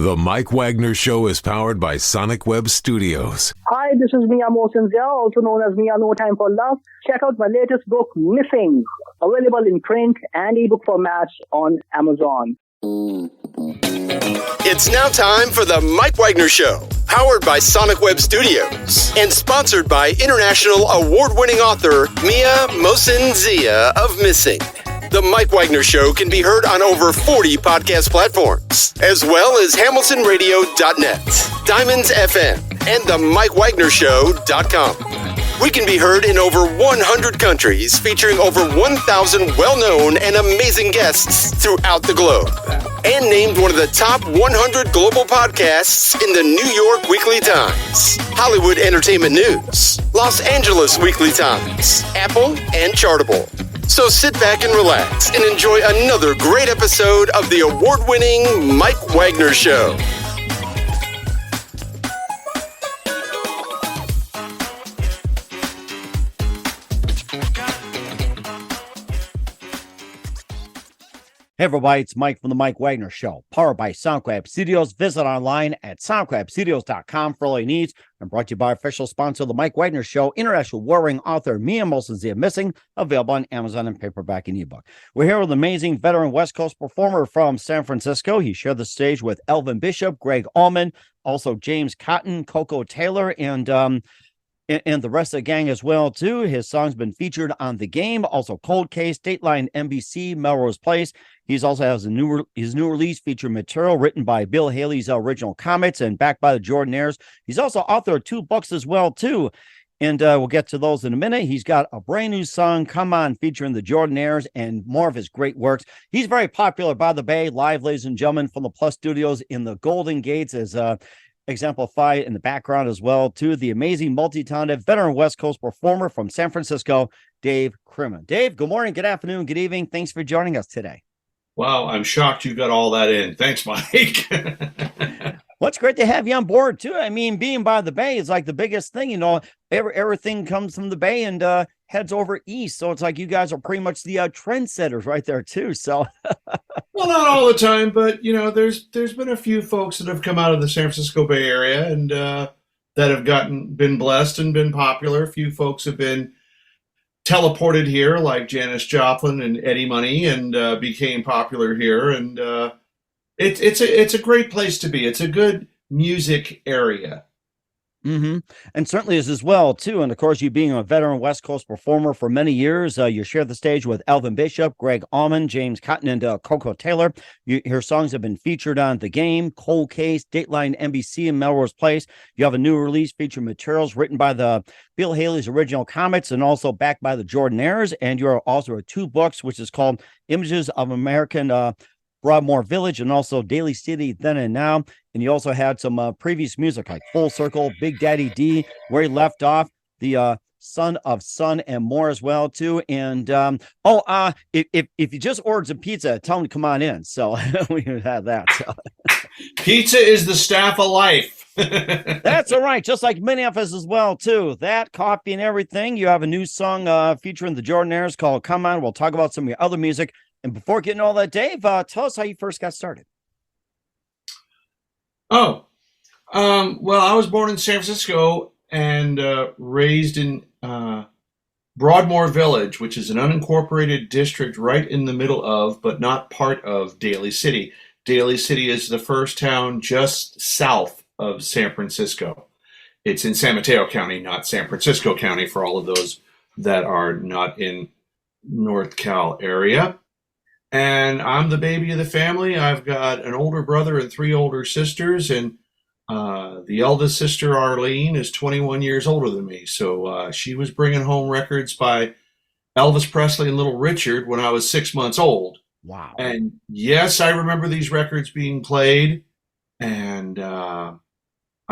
The Mike Wagner Show is powered by Sonic Web Studios. Hi, this is Mia Mosinzia, also known as Mia No Time for Love. Check out my latest book, Missing, available in print and ebook formats on Amazon. It's now time for the Mike Wagner Show, powered by Sonic Web Studios and sponsored by international award-winning author Mia Mosinzia of Missing. The Mike Wagner Show can be heard on over 40 podcast platforms, as well as hamiltonradio.net, Diamonds FM, and the MikeWagnerShow.com. We can be heard in over 100 countries, featuring over 1,000 well-known and amazing guests throughout the globe. And named one of the top 100 global podcasts in the New York Weekly Times, Hollywood Entertainment News, Los Angeles Weekly Times, Apple, and Chartable. So sit back and relax and enjoy another great episode of the award-winning Mike Wagner Show. Hey everybody, it's Mike from the Mike Wagner Show, powered by SoundCloud Studios. Visit online at soundcloudstudios.com for all your needs. And brought to you by official sponsor of the Mike Wagner Show, international warring author Mia Mosinzia Missing, available on Amazon and paperback and ebook. We're here with an amazing veteran West Coast performer from San Francisco. He shared the stage with Elvin Bishop, Gregg Allman, also James Cotton, Koko Taylor, and the rest of the gang as well, too. His song's been featured on The Game, also Coldcase, Dateline NBC, Melrose Place. He's also has his new release featured material written by Bill Haley's original Comets and backed by the Jordanaires. He's also author of 2 books as well, too. And we'll get to those in a minute. He's got a brand new song, Come On, featuring the Jordanaires and more of his great works. He's very popular by the Bay, live, ladies and gentlemen, from the Plus Studios in the Golden Gates, as exemplified in the background as well, to the amazing multi-talented veteran West Coast performer from San Francisco, Dave Crimmen. Dave, good morning, good afternoon, good evening. Thanks for joining us today. Wow, I'm shocked you got all that in. Thanks, Mike. Well, it's great to have you on board, too. I mean, being by the Bay is like the biggest thing, you know. Everything comes from the Bay and heads over east. So it's like you guys are pretty much the trendsetters right there, too. So, well, not all the time, but, you know, there's been a few folks that have come out of the San Francisco Bay Area and that have been blessed and been popular. A few folks have been teleported here, like Janis Joplin and Eddie Money, and became popular here. And it's a great place to be. It's a good music area. Mm-hmm. And certainly is as well, too. And of course, you being a veteran West Coast performer for many years, you shared the stage with Elvin Bishop, Gregg Allman, James Cotton, and Koko Taylor. Your songs have been featured on The Game, Coldcase, Dateline NBC, and Melrose Place. You have a new release featuring materials written by the Bill Haley's original Comets and also backed by the Jordanaires. And you're also in 2 books, which is called Images of American Broadmoor Village and also Daly City Then and Now. And you also had some previous music like Full Circle, bigdaddyd, Where He Left Off, the Son of Sun, and more as well, too. And if you just ordered some pizza, tell them to come on in. So we have that. So. Pizza is the staff of life. That's all right. Just like many of us as well, too. That, coffee, and everything. You have a new song featuring the Jordanaires called Come On. We'll talk about some of your other music. And before getting all that, Dave, tell us how you first got started. Well, I was born in San Francisco and raised in Broadmoor Village, which is an unincorporated district right in the middle of, but not part of, Daly City. Daly City is the first town just south of San Francisco. It's in San Mateo County, not San Francisco County, for all of those that are not in North Cal area. And I'm the baby of the family. I've got an older brother and 3 older sisters, and the eldest sister, Arlene, is 21 years older than me. So she was bringing home records by Elvis Presley and Little Richard when I was 6 months old. Wow. And yes, I remember these records being played. And I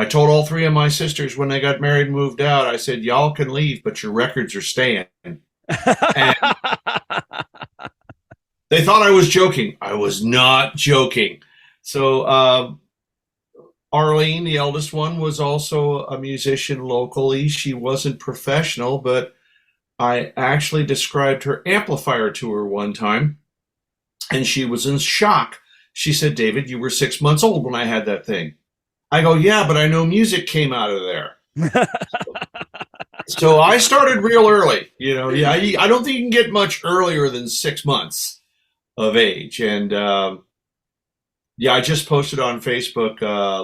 told all 3 of my sisters when they got married and moved out, I said, y'all can leave, but your records are staying. And they thought I was joking. I was not joking. So Arlene, the eldest one, was also a musician locally. She wasn't professional, but I actually described her amplifier to her one time, and she was in shock. She said, David, you were 6 months old when I had that thing. I go, yeah, but I know music came out of there. So I started real early. Yeah, I don't think you can get much earlier than 6 months of age. And yeah, I just posted on Facebook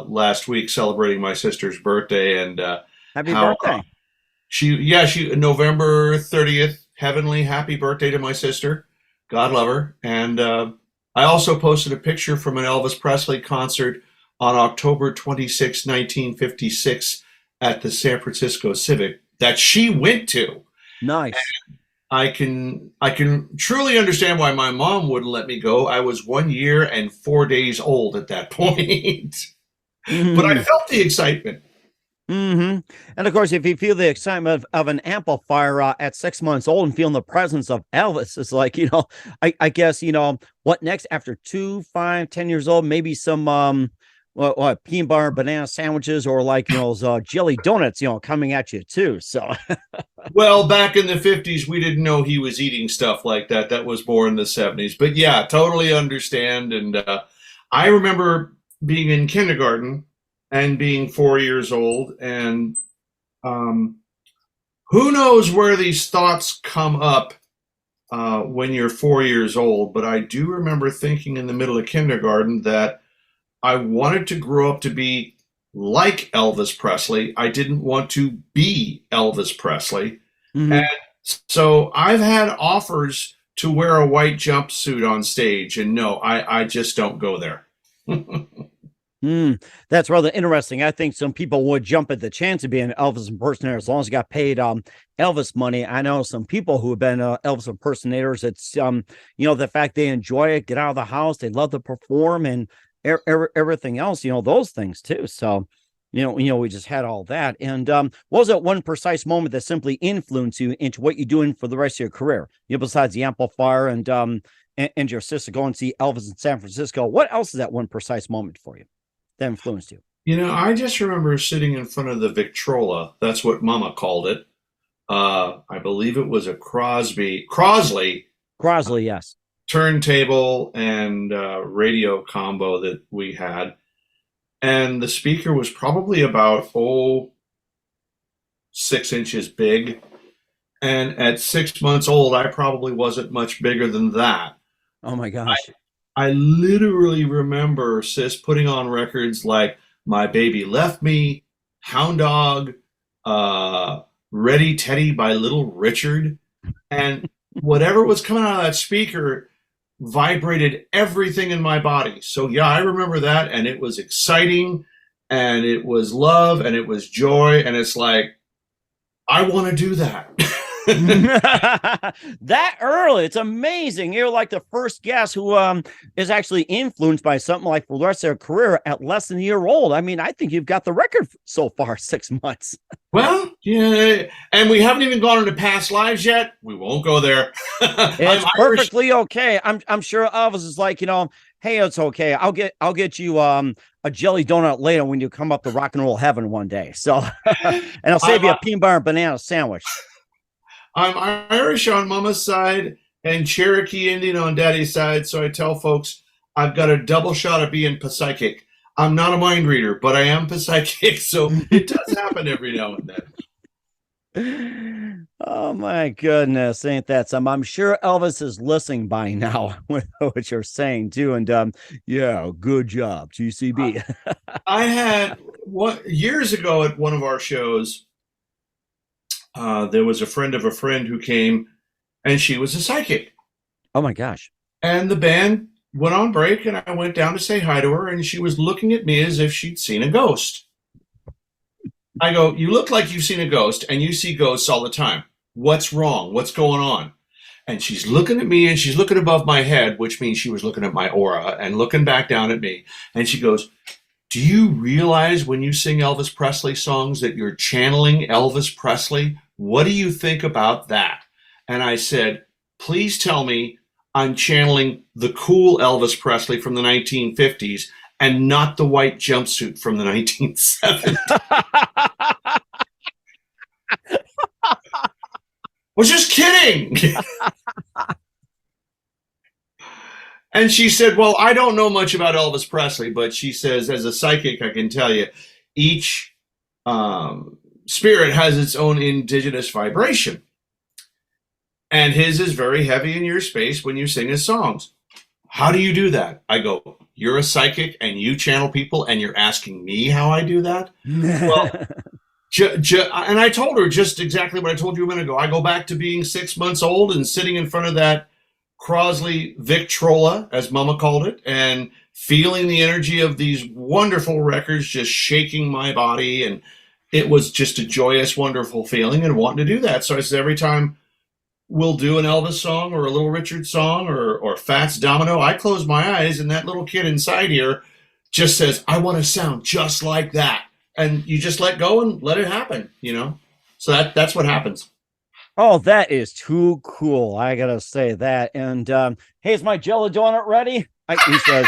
last week celebrating my sister's birthday. And happy birthday. She November 30th, heavenly happy birthday to my sister. God love her. And I also posted a picture from an Elvis Presley concert on October 26, 1956 at the San Francisco Civic that she went to. Nice. And I can truly understand why my mom wouldn't let me go. I was 1 year and 4 days old at that point. But I felt the excitement. And of course, if you feel the excitement of an amplifier at 6 months old and feeling the presence of Elvis, it's like, I guess, what next after 2, 5, 10 years old, maybe some, what peanut butter banana sandwiches or like, those jelly donuts, coming at you too. So, well, back in the 50s, we didn't know he was eating stuff like that. That was more in the 70s. But yeah, totally understand. And I remember being in kindergarten and being 4 years old, and who knows where these thoughts come up when you're 4 years old. But I do remember thinking in the middle of kindergarten that I wanted to grow up to be like Elvis Presley. I didn't want to be Elvis Presley. And so I've had offers to wear a white jumpsuit on stage, and no, I just don't go there. That's rather interesting. I think some people would jump at the chance of being an Elvis impersonator as long as you got paid Elvis money. I know some people who have been Elvis impersonators. It's the fact they enjoy it, get out of the house, they love to perform, and everything else. Those things too. So we just had all that. And what was that one precise moment that simply influenced you into what you're doing for the rest of your career? Besides the amplifier and your sister going to see Elvis in San Francisco, what else is that one precise moment for you that influenced you? I just remember sitting in front of the Victrola. That's what Mama called it. I believe it was a Crosley, yes. Turntable and radio combo that we had. And the speaker was probably about 6 inches big. And at 6 months old, I probably wasn't much bigger than that. Oh my gosh. I literally remember Sis putting on records like My Baby Left Me, Hound Dog, Ready Teddy by Little Richard. And whatever was coming out of that speaker vibrated everything in my body. So yeah, I remember that, and it was exciting, and it was love, and it was joy, and it's like, I want to do that. That early, it's amazing. You're like the first guest who is actually influenced by something like for the rest of their career at less than a year old. I mean, I think you've got the record so far, 6 months. Well, yeah, and we haven't even gone into past lives yet. We won't go there. It's perfectly okay. I'm sure Elvis is like, hey, it's okay. I'll get you a jelly donut later when you come up to rock and roll heaven one day. So, and I'll save you a peanut butter and banana sandwich. I'm Irish on Mama's side and Cherokee Indian on Daddy's side, so I tell folks I've got a double shot of being psychic. I'm not a mind reader, but I am psychic, so it does happen every now and then. Oh my goodness, ain't that some? I'm sure Elvis is listening by now with what you're saying too, and yeah, good job, GCB. I had years ago at one of our shows. There was a friend of a friend who came, and she was a psychic. Oh my gosh. And the band went on break, and I went down to say hi to her, and she was looking at me as if she'd seen a ghost. I go, you look like you've seen a ghost, and you see ghosts all the time. What's wrong? What's going on? And she's looking at me, and she's looking above my head, which means she was looking at my aura and looking back down at me. And she goes, do you realize when you sing Elvis Presley songs that you're channeling Elvis Presley? What do you think about that? And I said, please tell me I'm channeling the cool Elvis Presley from the 1950s and not the white jumpsuit from the 1970s. Was just kidding. And she said, well, I don't know much about Elvis Presley, but she says, as a psychic, I can tell you, each spirit has its own indigenous vibration. And his is very heavy in your space when you sing his songs. How do you do that? I go, you're a psychic and you channel people and you're asking me how I do that? Well, and I told her just exactly what I told you a minute ago. I go back to being 6 months old and sitting in front of that Crosley Victrola, as Mama called it, and feeling the energy of these wonderful records just shaking my body. And it was just a joyous, wonderful feeling and wanting to do that. So I said, every time we'll do an Elvis song or a Little Richard song or Fats Domino, I close my eyes and that little kid inside here just says, I want to sound just like that. And you just let go and let it happen, So that's what happens. Oh, that is too cool. I got to say that. And hey, is my jelly donut ready? He says,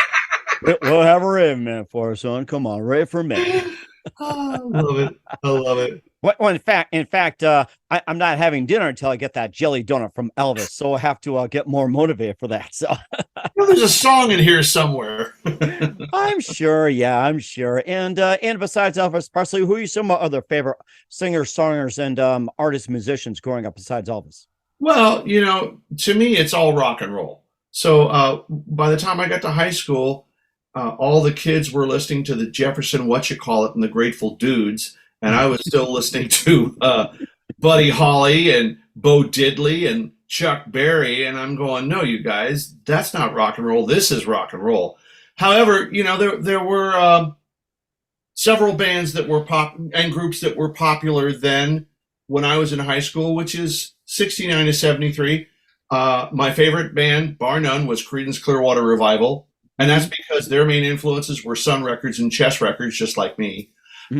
we'll have a ready minute for us, son. Come on, ready for me. I love it. I love it. Well, in fact, I'm not having dinner until I get that jelly donut from Elvis. So I have to get more motivated for that. So there's a song in here somewhere. I'm sure. Yeah, I'm sure. And besides Elvis Presley, who are some other favorite singers, songwriters, and artists, musicians growing up besides Elvis? Well, to me, it's all rock and roll. So by the time I got to high school, all the kids were listening to the Jefferson Whatchacallit and the Grateful Dudes. And I was still listening to Buddy Holly and Bo Diddley and Chuck Berry. And I'm going, no, you guys, that's not rock and roll. This is rock and roll. However, there were several bands that were and groups that were popular then when I was in high school, which is 69 to 73. My favorite band, bar none, was Creedence Clearwater Revival. And that's because their main influences were Sun Records and Chess Records, just like me.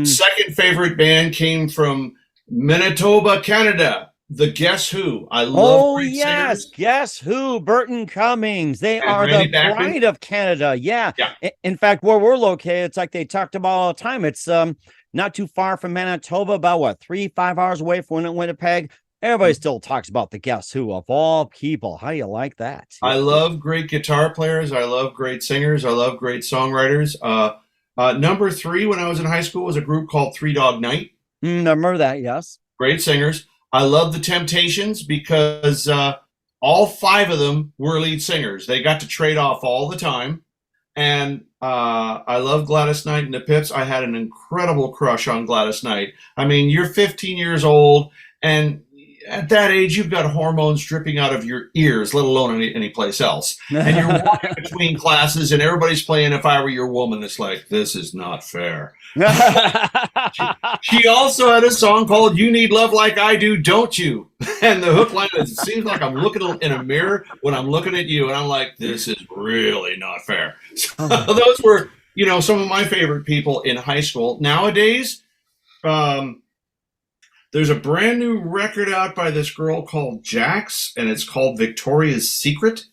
Second favorite band came from Manitoba, Canada. The Guess Who. I love yes, singers. Guess Who? Burton Cummings. They are the pride of Canada. Yeah. In fact, where we're located, it's like they talked about all the time. It's not too far from Manitoba, about 3-5 hours away from Winnipeg. Everybody still talks about the Guess Who of all people. How do you like that? I love great guitar players. I love great singers. I love great songwriters. Number 3 when I was in high school was a group called Three Dog Night. I remember that, yes. Great singers. I love the Temptations because all 5 of them were lead singers. They got to trade off all the time. And I love Gladys Knight and the Pips. I had an incredible crush on Gladys Knight. I mean, you're 15 years old, and at that age, you've got hormones dripping out of your ears, let alone any place else. And you're walking between classes, and everybody's playing If I Were Your Woman. It's like, this is not fair. She also had a song called You Need Love Like I Do, Don't You? And the hook line is, it seems like I'm looking in a mirror when I'm looking at you, and I'm like, this is really not fair. So those were, some of my favorite people in high school. Nowadays, there's a brand new record out by this girl called Jax, and it's called Victoria's Secret.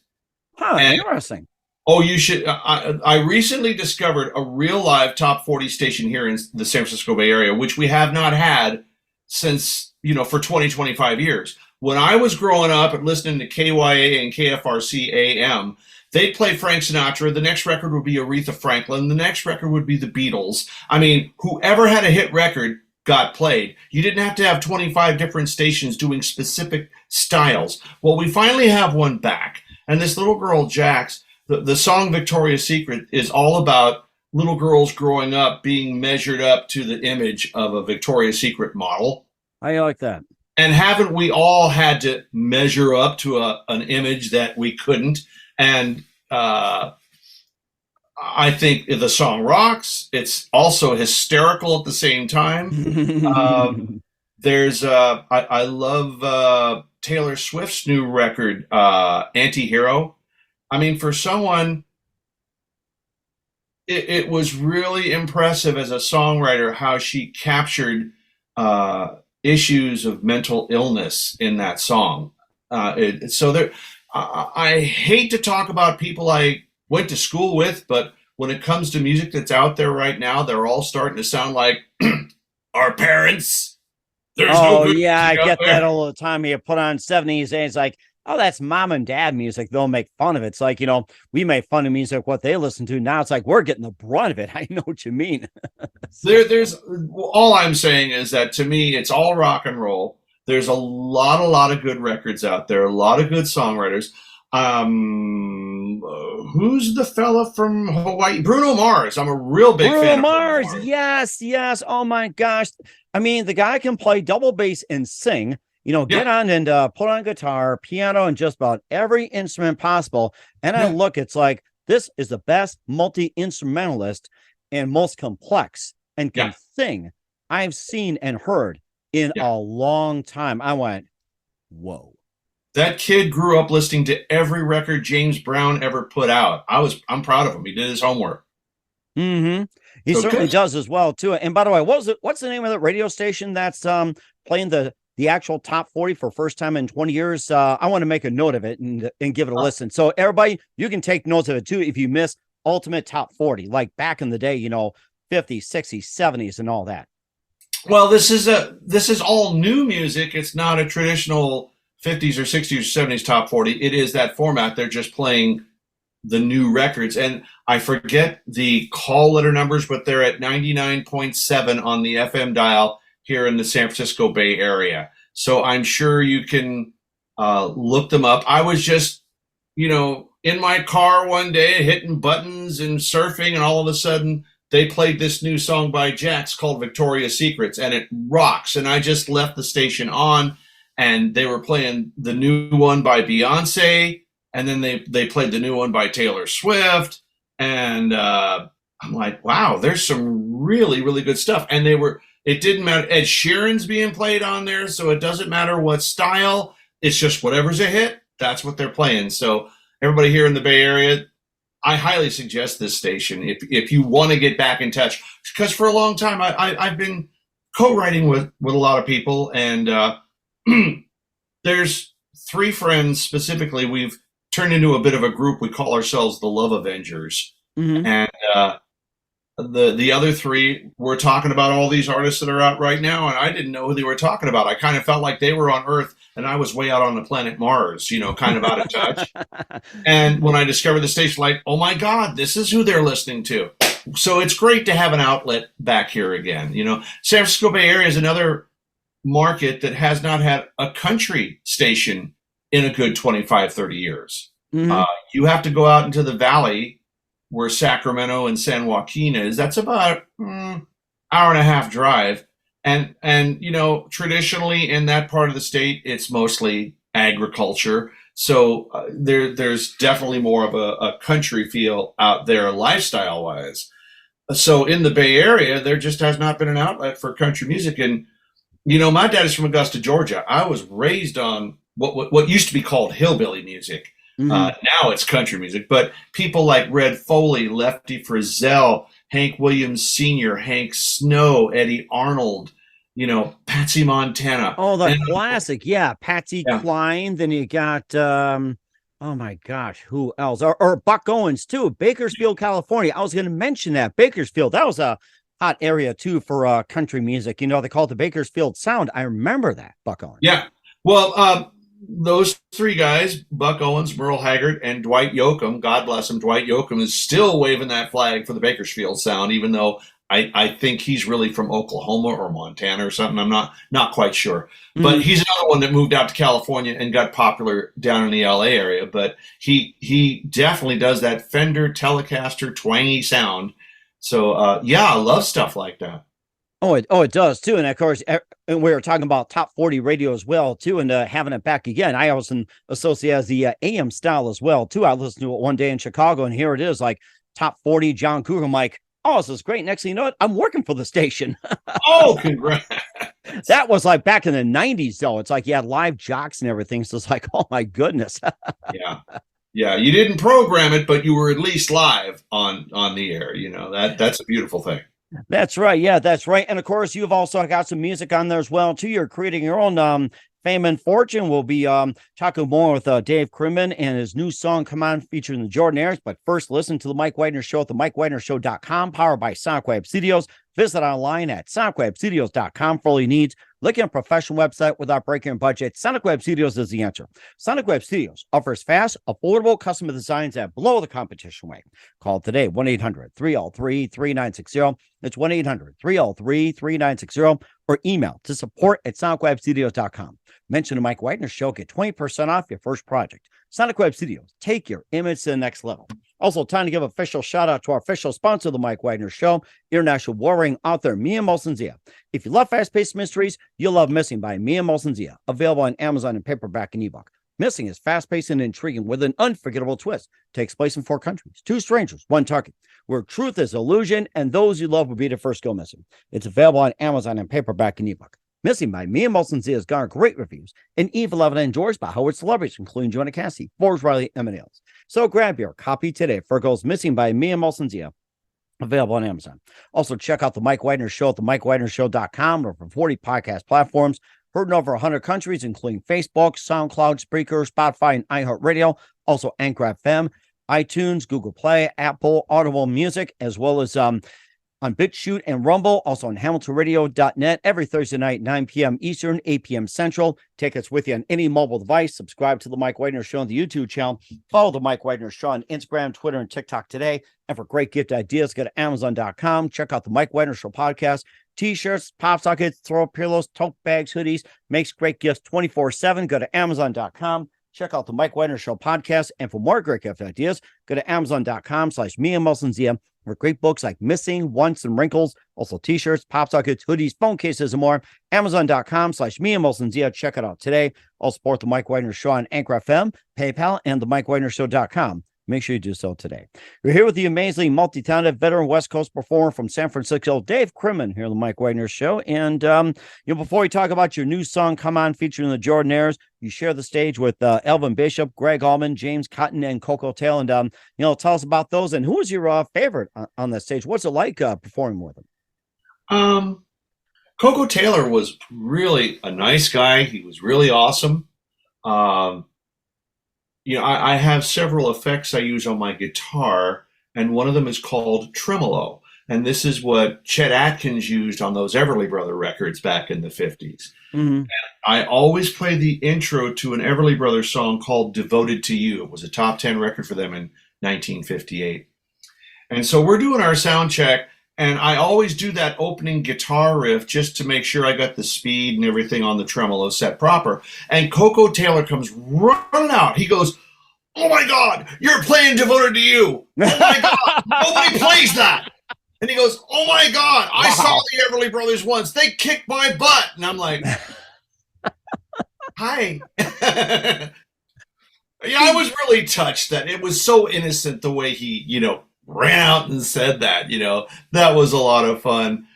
Interesting. Oh, you should. I recently discovered a real live top 40 station here in the San Francisco Bay Area, which we have not had since, for 25 years. When I was growing up and listening to KYA and KFRC AM, they'd play Frank Sinatra. The next record would be Aretha Franklin. The next record would be the Beatles. I mean, whoever had a hit record got played. You didn't have to have 25 different stations doing specific styles. Well, we finally have one back. And this little girl, Jax, the song Victoria's Secret is all about little girls growing up being measured up to the image of a Victoria's Secret model. I like that. And haven't we all had to measure up to an image that we couldn't? And I think the song rocks. It's also hysterical at the same time. I love Taylor Swift's new record, Anti-Hero. I mean, for someone, it was really impressive as a songwriter how she captured issues of mental illness in that song. I hate to talk about people I went to school with, but when it comes to music that's out there right now, they're all starting to sound like our parents. I get that all the time. You put on 70s and it's like, oh, that's mom and dad music. They'll make fun of it. It's like, we make fun of music, what they listen to. Now it's like, we're getting the brunt of it. I know what you mean. There's all I'm saying is that to me, it's all rock and roll. There's a lot of good records out there, a lot of good songwriters. Who's the fella from Hawaii? Bruno Mars. I'm a real big fan of Bruno Mars. Yes. Oh my gosh. I mean, the guy can play double bass and sing, get on and put on guitar, piano, and just about every instrument possible. And I look, it's like, this is the best multi-instrumentalist and most complex and can sing I've seen and heard in a long time. I went, whoa. That kid grew up listening to every record James Brown ever put out. I'm proud of him. He did his homework. Mm-hmm. He certainly does as well too. And by the way, what's the name of the radio station that's playing the actual top 40 for first time in 20 years? I want to make a note of it and give it a listen. So everybody, you can take notes of it too if you miss Ultimate Top 40, like back in the day, 50s, 60s, 70s, and all that. Well, this is all new music. It's not a traditional 50s or 60s or 70s top 40. It is that format. They're just playing the new records. And I forget the call letter numbers, but they're at 99.7 on the FM dial here in the San Francisco Bay Area. So I'm sure you can look them up. I was just, in my car one day hitting buttons and surfing, and all of a sudden they played this new song by Jax called Victoria's Secrets, and it rocks. And I just left the station on, and they were playing the new one by Beyonce, and then they played the new one by Taylor Swift, and I'm like, wow, there's some really, really good stuff. And it didn't matter. Ed Sheeran's being played on there, so it doesn't matter what style. It's just whatever's a hit, that's what they're playing. So everybody here in the Bay Area, I highly suggest this station if you want to get back in touch, because for a long time I've been co-writing with a lot of people, and there's three friends specifically. We've turned into a bit of a group. We call ourselves the Love Avengers. Mm-hmm. And the other three were talking about all these artists that are out right now, and I didn't know who they were talking about. I kind of felt like they were on Earth and I was way out on the planet Mars, kind of out of touch. And when I discovered the station, like, oh my God, this is who they're listening to. So it's great to have an outlet back here again. San Francisco Bay Area is another market that has not had a country station in a good 25, 30 years. Mm-hmm. You have to go out into the valley where Sacramento and San Joaquin is. That's about hour and a half drive. And traditionally in that part of the state, it's mostly agriculture. So there's definitely more of a country feel out there lifestyle wise. So in the Bay Area, there just has not been an outlet for country music. And my dad is from Augusta, Georgia. I was raised on what used to be called hillbilly music. Mm-hmm. Now it's country music. But people like Red Foley, Lefty Frizzell, Hank Williams Sr., Hank Snow, Eddie Arnold, Patsy Montana. Oh, the classic. Yeah, Patsy Cline. Then you got, oh my gosh, who else? Or Buck Owens, too. Bakersfield, California. I was going to mention that. Bakersfield, that was a hot area too for country music. They call it the Bakersfield Sound. I remember that, Buck Owens. Yeah. Well, those three guys, Buck Owens, Merle Haggard, and Dwight Yoakam, God bless him, Dwight Yoakam is still waving that flag for the Bakersfield Sound, even though I think he's really from Oklahoma or Montana or something. I'm not quite sure. Mm-hmm. But he's another one that moved out to California and got popular down in the LA area. But he definitely does that Fender Telecaster twangy sound. So, I love stuff like that. Oh, it does too. And of course, we were talking about top 40 radio as well too, and having it back again. I also associate as the AM style as well too. I listened to it one day in Chicago, and here it is, like top 40 John Cougar. I'm like, oh, this is great. Next thing you know, I'm working for the station. Oh, congrats. That was like back in the 90s though. It's like you had live jocks and everything. So it's like, oh my goodness. Yeah. You didn't program it, but you were at least live on the air. That's a beautiful thing. That's right. Yeah, that's right. And of course, you've also got some music on there as well, too. You're creating your own fame and fortune. We'll be talking more with Dave Crimmen and his new song, Come On, featuring the Jordanaires. But first, listen to the Mike Wagner Show at the MikeWagnerShow.com, powered by SonicWeb Studios. Visit online at sonicwebstudios.com for all your needs. Looking at a professional website without breaking your budget, Sonic Web Studios is the answer. Sonic Web Studios offers fast, affordable custom designs that blow the competition away. Call today, 1-800-303-3960. It's 1-800-303-3960, or email to support@sonicwebstudios.com. Mention the Mike Wagner Show, get 20% off your first project. Sonic Web Studios, take your image to the next level. Also, time to give official shout out to our official sponsor of the Mike Wagner Show, international warring author Mia Molson-Zia. If you love fast-paced mysteries, you'll love Missing by Mia Molson-Zia, available on Amazon in paperback and ebook. Missing is fast-paced and intriguing with an unforgettable twist. Takes place in 4 countries, 2 strangers, 1 target, where truth is illusion and those you love will be the first go missing. It's available on Amazon in paperback and ebook. Missing by Mia Molson-Zia has garnered great reviews and even loved and endorsed by Howard celebrities, including Joanna Cassidy, Forbes Riley, and many others. So grab your copy today for Girls Missing by Mia Molson-Zia, available on Amazon. Also, check out the Mike Wagner Show at themikewagnershow.com or over 40 podcast platforms. Heard in over 100 countries, including Facebook, SoundCloud, Spreaker, Spotify, and iHeartRadio. Also, Anchor FM, iTunes, Google Play, Apple, Audible Music, as well as on BitChute and Rumble, also on HamiltonRadio.net every Thursday night, 9 p.m. Eastern, 8 p.m. Central. Take us with you on any mobile device. Subscribe to the Mike Wagner Show on the YouTube channel. Follow the Mike Wagner Show on Instagram, Twitter, and TikTok today. And for great gift ideas, go to Amazon.com. Check out the Mike Wagner Show podcast. T-shirts, pop sockets, throw pillows, tote bags, hoodies. Makes great gifts 24/7. Go to Amazon.com. Check out the Mike Wagner Show podcast. And for more great gift ideas, go to Amazon.com/Mia Molson-Zia for great books like Missing, Once, and Wrinkles. Also t-shirts, pop sockets, hoodies, phone cases, and more. Amazon.com/Mia Molson-Zia. Check it out today. Also support the Mike Wagner Show on Anchor FM, PayPal, and the MikeWagnerShow.com. Make sure you do so today. We're here with the amazing multi-talented veteran West Coast performer from San Francisco, Dave Crimmen, here on the Mike Wagner Show. And before we talk about your new song, Come On, featuring the Jordanaires, you share the stage with Elvin Bishop, Gregg Allman, James Cotton, and Koko Taylor. And tell us about those. And who was your favorite on that stage? What's it like performing with them? Koko Taylor was really a nice guy. He was really awesome. I have several effects I use on my guitar, and one of them is called tremolo. And this is what Chet Atkins used on those Everly Brother records back in the 50s. Mm-hmm. And I always play the intro to an Everly Brothers song called Devoted to You. It was a top 10 record for them in 1958. And so we're doing our sound check, and I always do that opening guitar riff just to make sure I got the speed and everything on the tremolo set proper. And Koko Taylor comes running out. He goes, "Oh my God, you're playing Devoted to You. Oh my God, nobody plays that." And he goes, "Oh my God, I saw the Everly Brothers once. They kicked my butt." And I'm like, hi. Yeah, I was really touched that it was so innocent the way he, ran out and said that. That was a lot of fun.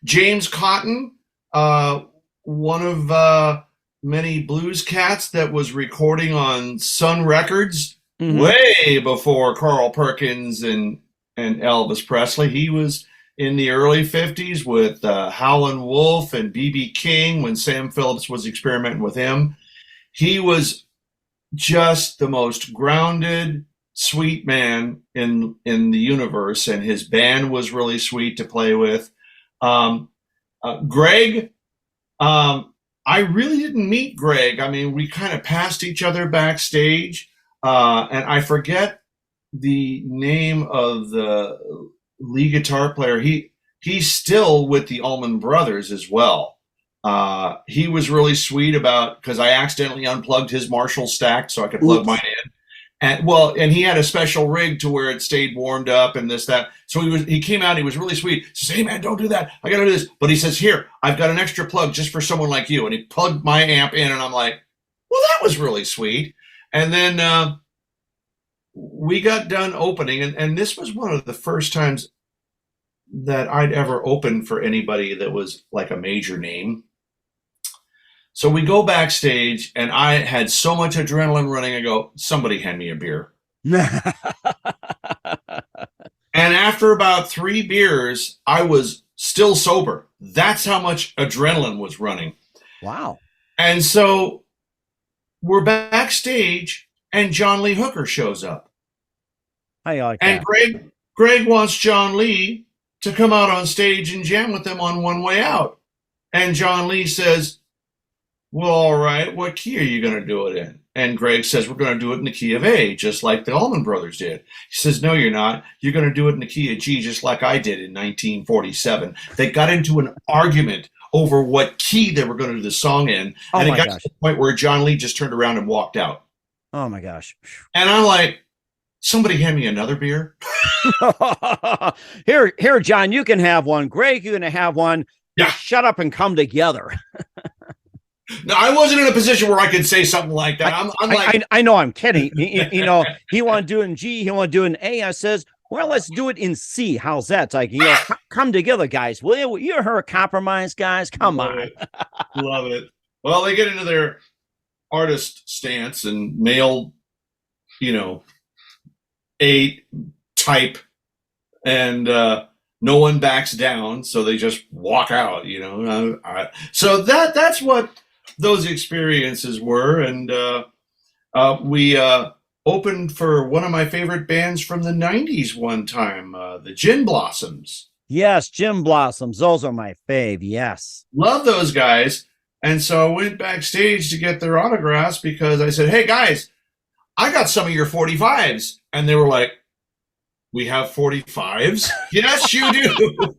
James Cotton, one of many blues cats that was recording on Sun Records way before Carl Perkins and Elvis Presley. He was in the early 50s with Howlin' Wolf and B.B. King when Sam Phillips was experimenting with him. He was just the most grounded, sweet man in the universe, and his band was really sweet to play with. Gregg, I really didn't meet Gregg. I mean, we kind of passed each other backstage, and I forget the name of the lead guitar player. He's still with the Allman Brothers as well. He was really sweet because I accidentally unplugged his Marshall stack so I could plug mine in. And he had a special rig to where it stayed warmed up and this, that. So he came out, he was really sweet. He says, "Hey man, don't do that. I got to do this." But he says, "Here, I've got an extra plug just for someone like you." And he plugged my amp in, and I'm like, well, that was really sweet. And then we got done opening, and this was one of the first times that I'd ever opened for anybody that was like a major name. So we go backstage, and I had so much adrenaline running. I go, "Somebody hand me a beer." And after about 3 beers, I was still sober. That's how much adrenaline was running. Wow. And so we're backstage, and John Lee Hooker shows up. How you like and that? Gregg wants John Lee to come out on stage and jam with them on One Way Out. And John Lee says, well, all right, what key are you going to do it in? And Gregg says, we're going to do it in the key of A, just like the Allman Brothers did. He says, no, you're not. You're going to do it in the key of G, just like I did in 1947. They got into an argument over what key they were going to do the song in. And it got to the point where John Lee just turned around and walked out. Oh, my gosh. And I'm like, somebody hand me another beer. Here, John, you can have one. Gregg, you're going to have one. Yeah. Shut up and come together. No, I wasn't in a position where I could say something like that. I'm like, I know I'm kidding. You know, he want to do it in G, he want to do it in A. I says, well, let's do it in C. How's that? It's like, come together, guys. Will you? You heard a compromise, guys? Come on. Love it. Well, they get into their artist stance and nail, A type, and no one backs down, so they just walk out. So that's what those experiences were, and we opened for one of my favorite bands from the 90s one time, the Gin Blossoms. Yes, Gin Blossoms. Those are my fave. Yes. Love those guys. And so I went backstage to get their autographs because I said, hey, guys, I got some of your 45s. And they were like, we have 45s? Yes, you do.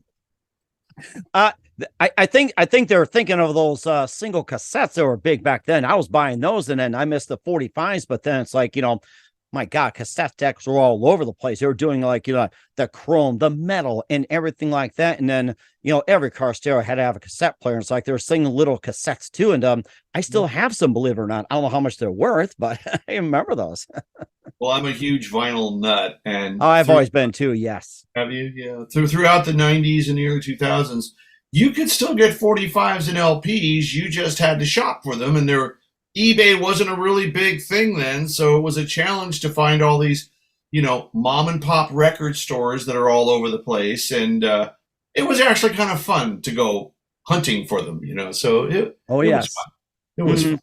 I think they're thinking of those single cassettes that were big back then. I was buying those, and then I missed the 45s. But then it's like, my God, cassette decks were all over the place. They were doing like, the chrome, the metal, and everything like that. And then, every car stereo had to have a cassette player. It's like they were singing little cassettes too. And I still have some, believe it or not. I don't know how much they're worth, but I remember those. Well, I'm a huge vinyl nut, and I've always been too. Yes. Have you? Yeah. Throughout the 90s and the early 2000s. You could still get 45s and LPs. You just had to shop for them. And eBay wasn't a really big thing then. So it was a challenge to find all these, mom and pop record stores that are all over the place. And it was actually kind of fun to go hunting for them, So it was fun. It was fun.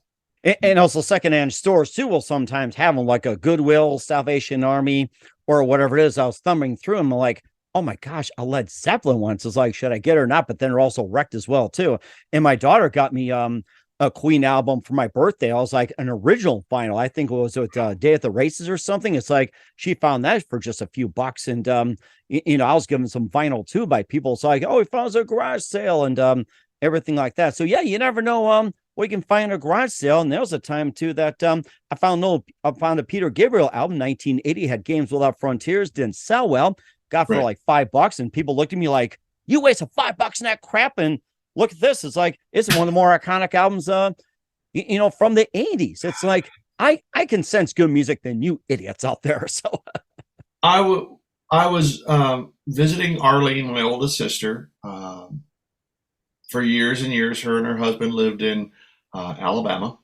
And also secondhand stores too will sometimes have them, like a Goodwill, Salvation Army, or whatever it is. I was thumbing through them like, oh my gosh, a Led Zeppelin once. Is like, should I get it or not? But then they're also wrecked as well too. And my daughter got me a Queen album for my birthday. I was like, an original vinyl. I think it was Day at the Races or something. It's like she found that for just a few bucks. And I was given some vinyl too by people. It's like, oh, we found a garage sale and everything like that. So yeah, you never know what you can find at a garage sale. And there was a time too that I found a Peter Gabriel album, 1980, had Games Without Frontiers, didn't sell well. Got for like $5, and people looked at me like, you wasted $5 in that crap. And look at this. It's like, it's one of the more iconic albums, from the 80s. It's like, I can sense good music than you idiots out there. So I was visiting Arlene, my oldest sister, for years and years. Her and her husband lived in Alabama.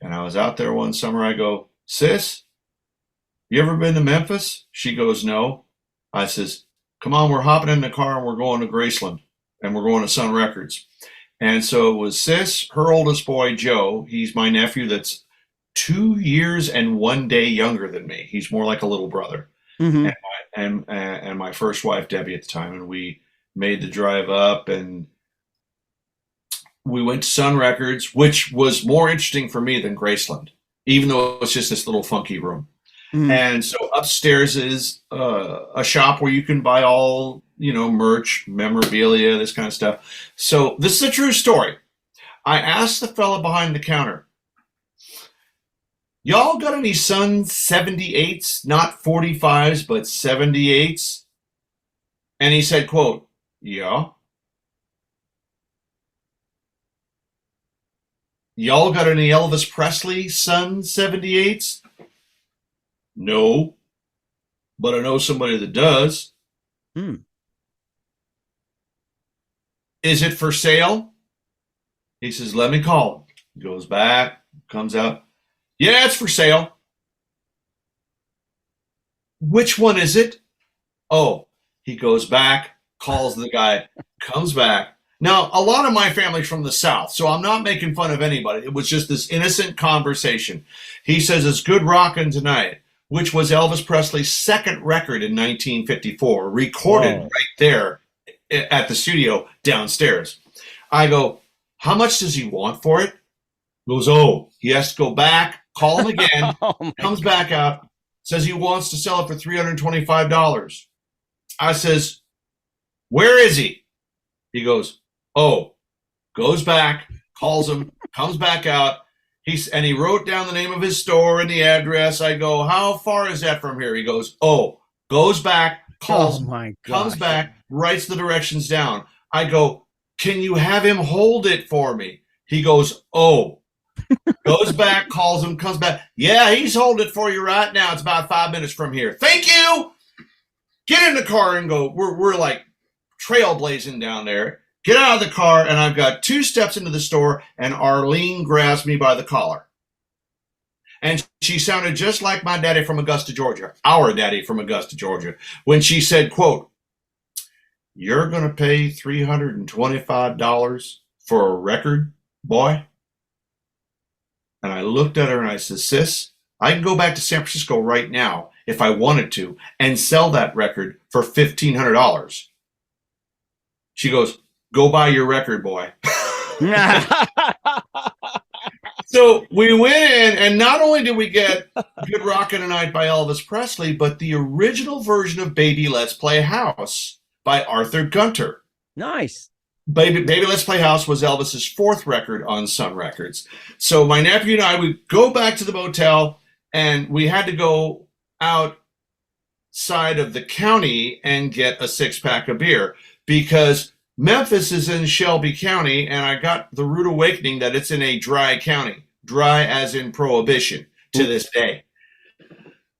And I was out there one summer. I go, sis, you ever been to Memphis? She goes, no. I says, come on, we're hopping in the car and we're going to Graceland and we're going to Sun Records. And so it was sis, her oldest boy, Joe. He's my nephew that's 2 years and 1 day younger than me. He's more like a little brother. Mm-hmm. And my first wife, Debbie, at the time. And we made the drive up and we went to Sun Records, which was more interesting for me than Graceland, even though it was just this little funky room. Mm. And so upstairs is a shop where you can buy all, merch, memorabilia, this kind of stuff. So this is a true story. I asked the fella behind the counter, y'all got any Sun 78s, not 45s, but 78s? And he said, quote, yeah. Y'all got any Elvis Presley Sun 78s? No, but I know somebody that does. Is it for sale? He says, let me call him. He goes back, comes out. Yeah, it's for sale. Which one is it? Oh, he goes back, calls the guy, comes back. Now, a lot of my family's from the South, so I'm not making fun of anybody. It was just this innocent conversation. He says, it's Good Rockin' Tonight, which was Elvis Presley's second record in 1954, recorded right there at the studio downstairs. I go, how much does he want for it? He goes, oh, he has to go back, call him again, comes back out, says he wants to sell it for $325. I says, where is he? He goes, oh, goes back, calls him, comes back out. And he wrote down the name of his store and the address. I go, how far is that from here? He goes, oh, goes back, calls, comes back, writes the directions down. I go, can you have him hold it for me? He goes, oh, goes back, calls him, comes back. Yeah, he's holding it for you right now. It's about 5 minutes from here. Thank you. Get in the car and go. We're like trailblazing down there. Get out of the car, and I've got 2 steps into the store, and Arlene grabs me by the collar. And she sounded just like my daddy from Augusta, Georgia, our daddy from Augusta, Georgia, when she said, quote, you're going to pay $325 for a record, boy? And I looked at her and I said, sis, I can go back to San Francisco right now if I wanted to and sell that record for $1,500. She goes, go buy your record, boy. So we went in, and not only did we get Good Rockin' Tonight by Elvis Presley, but the original version of Baby Let's Play House by Arthur Gunter. Nice. Baby Let's Play House was Elvis's 4th record on Sun Records. So my nephew and I would go back to the motel, and we had to go outside of the county and get a 6-pack of beer because Memphis is in Shelby County, and I got the rude awakening that it's in a dry county. Dry as in prohibition to this day.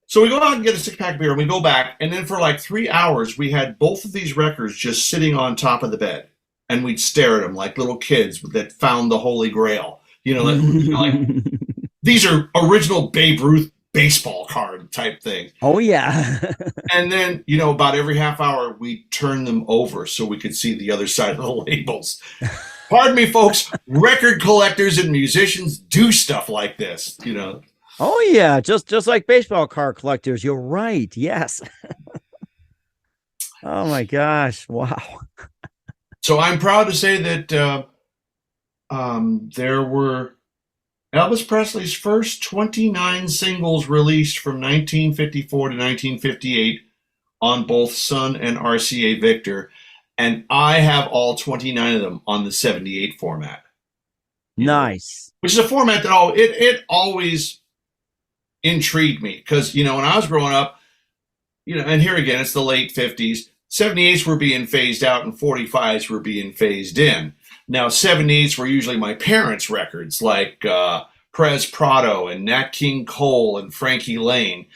So we go out and get a 6-pack of beer, and we go back, and then for like 3 hours, we had both of these records just sitting on top of the bed, and we'd stare at them like little kids that found the Holy Grail. Like these are original Babe Ruth baseball card type thing. Oh, yeah. And then, about every half hour, we turn them over so we could see the other side of the labels. Pardon me, folks. Record collectors and musicians do stuff like this, Oh, yeah. Just like baseball card collectors. You're right. Yes. Oh, my gosh. Wow. So I'm proud to say that there were Elvis Presley's first 29 singles released from 1954 to 1958 on both Sun and RCA Victor, and I have all 29 of them on the 78 format. Nice. Which is a format that it always intrigued me because, when I was growing up, and here again, it's the late 50s, 78s were being phased out and 45s were being phased in. Now, 78s were usually my parents' records, like Perez Prado and Nat King Cole and Frankie Lane.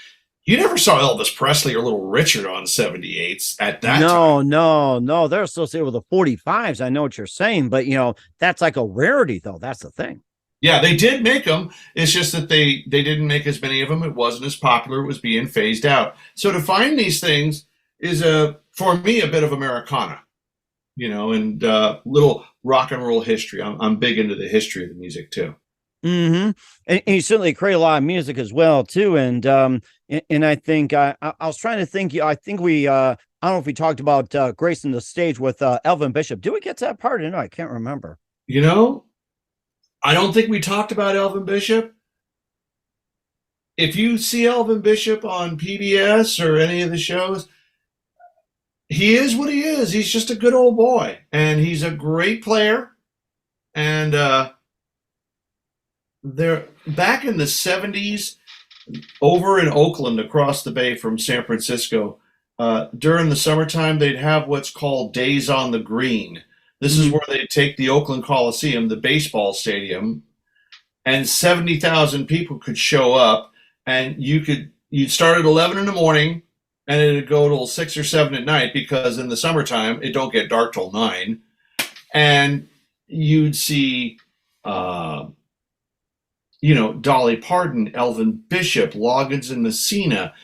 You never saw Elvis Presley or Little Richard on 78s at that time. No. They're associated with the 45s. I know what you're saying, but, that's like a rarity, though. That's the thing. Yeah, they did make them. It's just that they didn't make as many of them. It wasn't as popular. It was being phased out. So to find these things is, for me, a bit of Americana. And little rock and roll history. I'm big into the history of the music too. Mm-hmm. And you certainly create a lot of music as well too. And I think I was trying to think. I think we I don't know if we talked about gracing the stage with Elvin Bishop. Did we get to that part? No, I can't remember. I don't think we talked about Elvin Bishop. If you see Elvin Bishop on PBS or any of the shows, he is what he is. He's just a good old boy, and he's a great player. And they're back in the 70s, over in Oakland, across the bay from San Francisco. During the summertime, they'd have what's called Days on the Green. This is where they'd take the Oakland Coliseum, the baseball stadium, and 70,000 people could show up, and you'd start at 11 in the morning. And it'd go till 6 or 7 at night because in the summertime, it don't get dark till 9. And you'd see, Dolly Parton, Elvin Bishop, Loggins and Messina,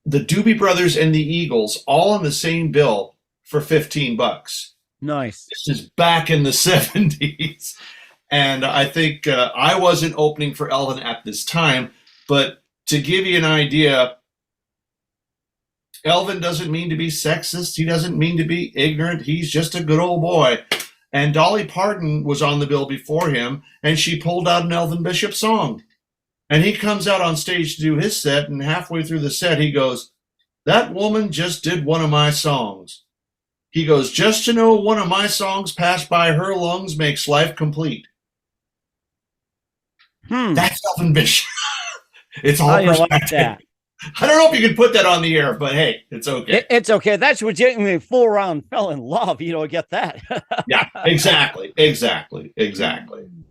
the Doobie Brothers and the Eagles, all on the same bill for $15. Nice. This is back in the 70s. And I think I wasn't opening for Elvin at this time, but to give you an idea, Elvin doesn't mean to be sexist. He doesn't mean to be ignorant. He's just a good old boy. And Dolly Parton was on the bill before him, and she pulled out an Elvin Bishop song. And he comes out on stage to do his set, and halfway through the set, he goes, "That woman just did one of my songs." He goes, "Just to know one of my songs passed by her lungs makes life complete." That's Elvin Bishop. It's all perspective. Like that. I don't know if you can put that on the air, but hey, it's okay. It's okay. That's what getting me full round fell in love. You don't get that. Yeah, exactly.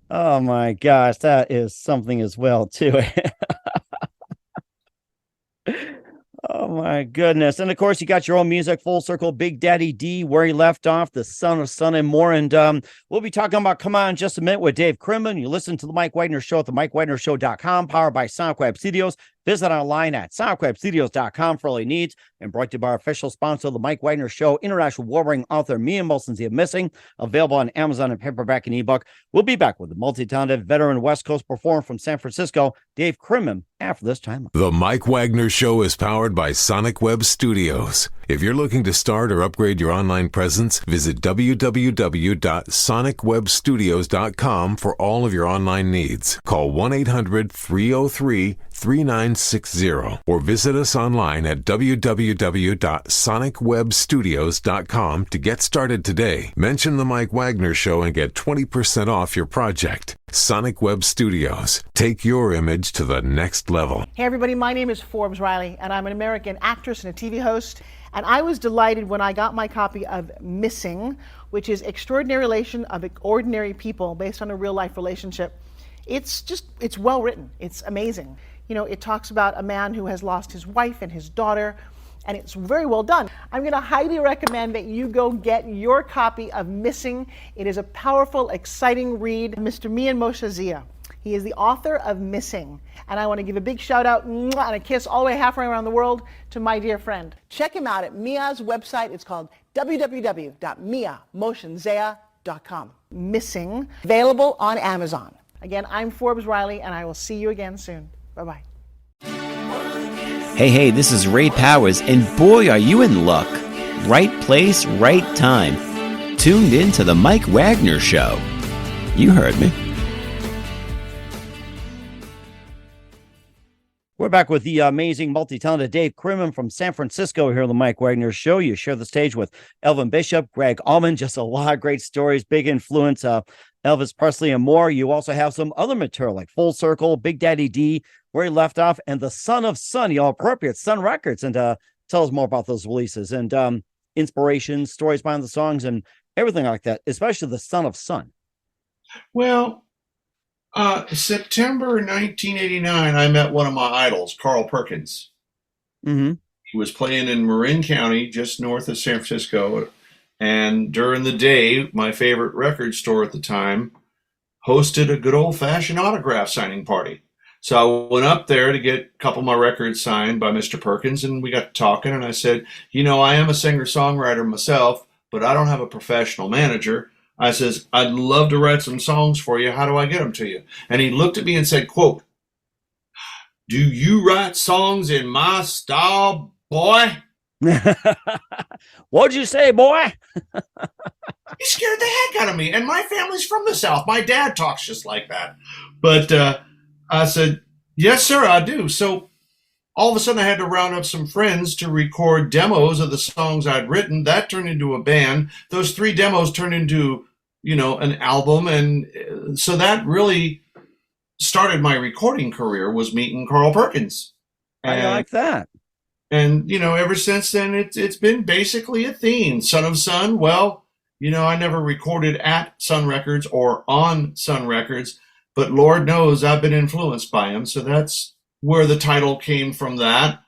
Oh my gosh, that is something as well too. Oh my goodness. And of course you got your own music, Full Circle, Big Daddy D, Where He Left Off, The Son of Sun, and more. And we'll be talking about Come On in just a minute with Dave Crimmen. You listen to the Mike Wagner Show at the MikeWagnerShow.com, powered by SoundCloud Studios. Visit online at SoundCloudStudios.com for all your needs, and brought to you by our official sponsor of the Mike Wagner Show, international warring author Mia Molson's The Missing, available on Amazon and paperback and ebook. We'll be back with the multi-talented veteran West Coast performer from San Francisco, Dave Crimmen, after this time. The Mike Wagner Show is powered by Sonic Web Studios. If you're looking to start or upgrade your online presence, visit www.sonicwebstudios.com for all of your online needs. Call 1-800-303-3960 or visit us online at www.sonicwebstudios.com to get started today. Mention the Mike Wagner Show and get 20% off your project. Sonic Web Studios. Take your image to the next level. Hey everybody, my name is Forbes Riley, and I'm an American actress and a TV host. And I was delighted when I got my copy of Missing, which is Extraordinary Relation of Ordinary People based on a real life relationship. It's well written. It's amazing. You know, it talks about a man who has lost his wife and his daughter, and it's very well done. I'm going to highly recommend that you go get your copy of Missing. It is a powerful, exciting read. Mr. Mian Moshe Zia. He is the author of Missing. And I want to give a big shout out and a kiss all the way halfway around the world to my dear friend. Check him out at Mia's website. It's called www.miamoshenzea.com. Missing, available on Amazon. Again, I'm Forbes Riley, and I will see you again soon. Bye-bye. Hey, this is Ray Powers, and boy, are you in luck. Right place, right time. Tuned in to the Mike Wagner Show. You heard me. We're back with the amazing, multi-talented Dave Crimmen from San Francisco here on the Mike Wagner Show. You share the stage with Elvin Bishop, Gregg Allman, just a lot of great stories, big influence, Elvis Presley and more. You also have some other material like Full Circle, Big Daddy D, Where He Left Off, and The Son of Sun, appropriate, Sun Records. And tell us more about those releases and inspiration, stories behind the songs, and everything like that, especially The Son of Sun. Well, September 1989, I met one of my idols, Carl Perkins. Mm-hmm. He was playing in Marin County, just north of San Francisco. And during the day, my favorite record store at the time hosted a good old-fashioned autograph signing party. So I went up there to get a couple of my records signed by Mr. Perkins, and we got talking, and I said, I am a singer-songwriter myself, but I don't have a professional manager. I says, I'd love to write some songs for you. How do I get them to you? And he looked at me and said, quote, "Do you write songs in my style, boy?" What'd you say, boy? He scared the heck out of me. And my family's from the South. My dad talks just like that. But I said, yes, sir, I do. So all of a sudden I had to round up some friends to record demos of the songs I'd written. That turned into a band. Those 3 demos turned into, an album. And so that really started my recording career, was meeting Carl Perkins. I like that. And, ever since then, it's been basically a theme. Son of Sun, well, I never recorded at Sun Records or on Sun Records, but Lord knows I've been influenced by him. So that's where the title came from that.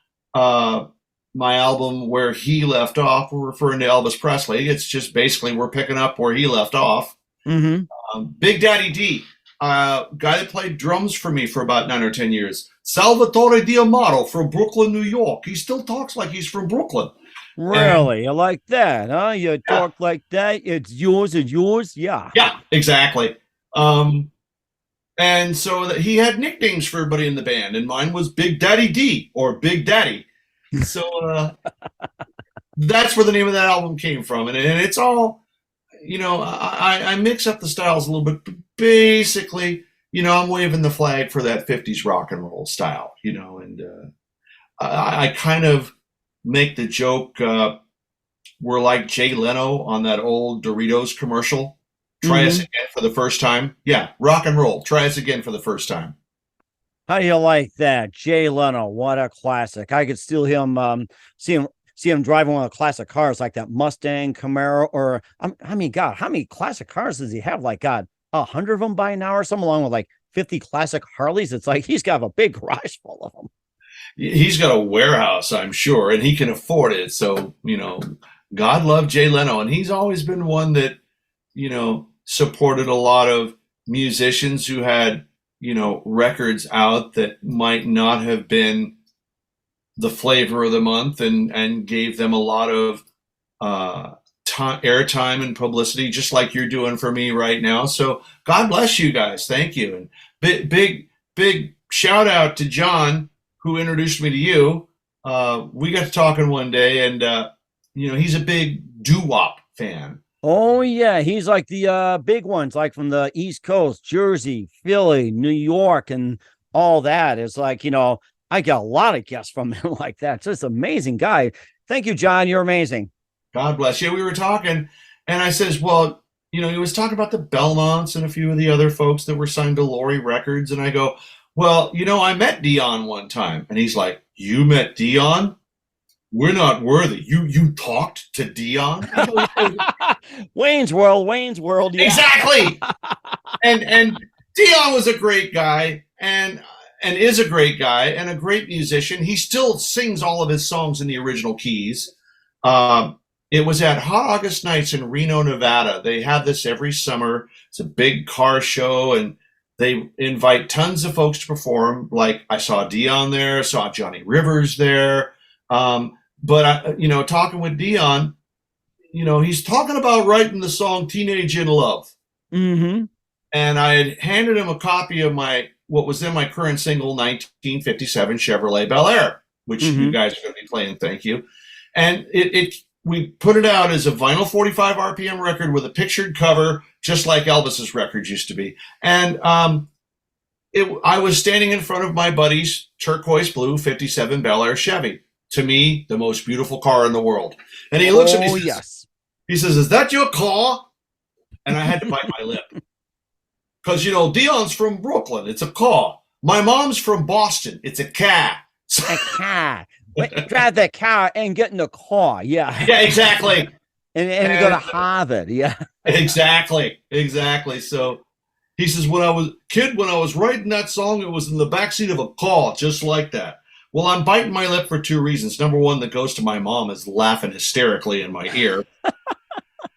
My album, Where He Left Off, we're referring to Elvis Presley. It's just basically we're picking up where he left off. Mm-hmm. Big Daddy D, guy that played drums for me for about 9 or 10 years. Salvatore Diamaro from Brooklyn, New York. He still talks like he's from Brooklyn. Really? I like that, huh? You talk like that. It's yours and yours. Yeah. Yeah, exactly. And so he had nicknames for everybody in the band, and mine was Big Daddy D or Big Daddy. So that's where the name of that album came from. And it's all, I mix up the styles a little bit, but basically, I'm waving the flag for that 50s rock and roll style, and I kind of make the joke, we're like Jay Leno on that old Doritos commercial. Try us again for the first time. Yeah, rock and roll. Try us again for the first time. How do you like that? Jay Leno, what a classic. I could still see him driving one of the classic cars like that Mustang, Camaro, or how many classic cars does he have? Like, God, 100 of them by now or something, along with like 50 classic Harleys. It's like he's got a big garage full of them. He's got a warehouse, I'm sure, and he can afford it. So, God love Jay Leno. And he's always been one that, supported a lot of musicians who had, records out that might not have been the flavor of the month, and gave them a lot of airtime and publicity, just like you're doing for me right now. So God bless you guys. Thank you. And big shout out to John, who introduced me to you. We got to talking one day, and, he's a big doo-wop fan. Oh, yeah. He's like the big ones, like from the East Coast, Jersey, Philly, New York, and all that. It's like, I got a lot of guests from him like that. Just amazing guy. Thank you, John. You're amazing. God bless you. We were talking, and I says, well, he was talking about the Belmonts and a few of the other folks that were signed to Lori Records. And I go, well, I met Dion one time. And he's like, you met Dion? We're not worthy. You talked to Dion? Wayne's World. Yeah. Exactly. and Dion was a great guy and is a great guy and a great musician. He still sings all of his songs in the original keys. It was at Hot August Nights in Reno, Nevada. They have this every summer. It's a big car show, and they invite tons of folks to perform. Like I saw Dion there, saw Johnny Rivers there. But talking with Dion, he's talking about writing the song Teenage in Love. Mm-hmm. And I had handed him a copy of what was then my current single, 1957 Chevrolet Bel-Air, which you guys are going to be playing. Thank you. And we put it out as a vinyl 45 RPM record with a pictured cover, just like Elvis's records used to be. And I was standing in front of my buddy's turquoise blue 57 Bel-Air Chevy. To me, the most beautiful car in the world. And he looks at me. Yes. He says, "Is that your car?" And I had to bite my lip. Because, Dion's from Brooklyn. It's a car. My mom's from Boston. It's a car. A car. Drive that car and get in the car. Yeah. Yeah, exactly. and go to Harvard. Yeah. Exactly. So he says, when I was writing that song, it was in the backseat of a car, just like that. Well, I'm biting my lip for two reasons. Number one, the ghost of my mom is laughing hysterically in my ear.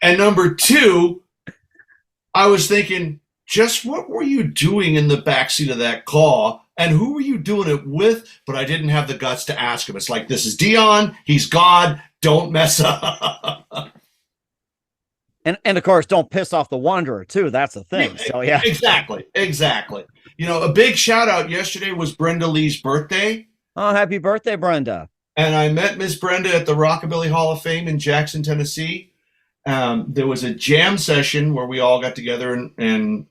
And number two, I was thinking, just what were you doing in the backseat of that car? And who were you doing it with? But I didn't have the guts to ask him. It's like, this is Dion. He's God. Don't mess up. And of course, don't piss off the Wanderer, too. That's the thing. So, yeah. Exactly. A big shout out yesterday was Brenda Lee's birthday. Oh, happy birthday, Brenda. And I met Miss Brenda at the Rockabilly Hall of Fame in Jackson, Tennessee. There was a jam session where we all got together and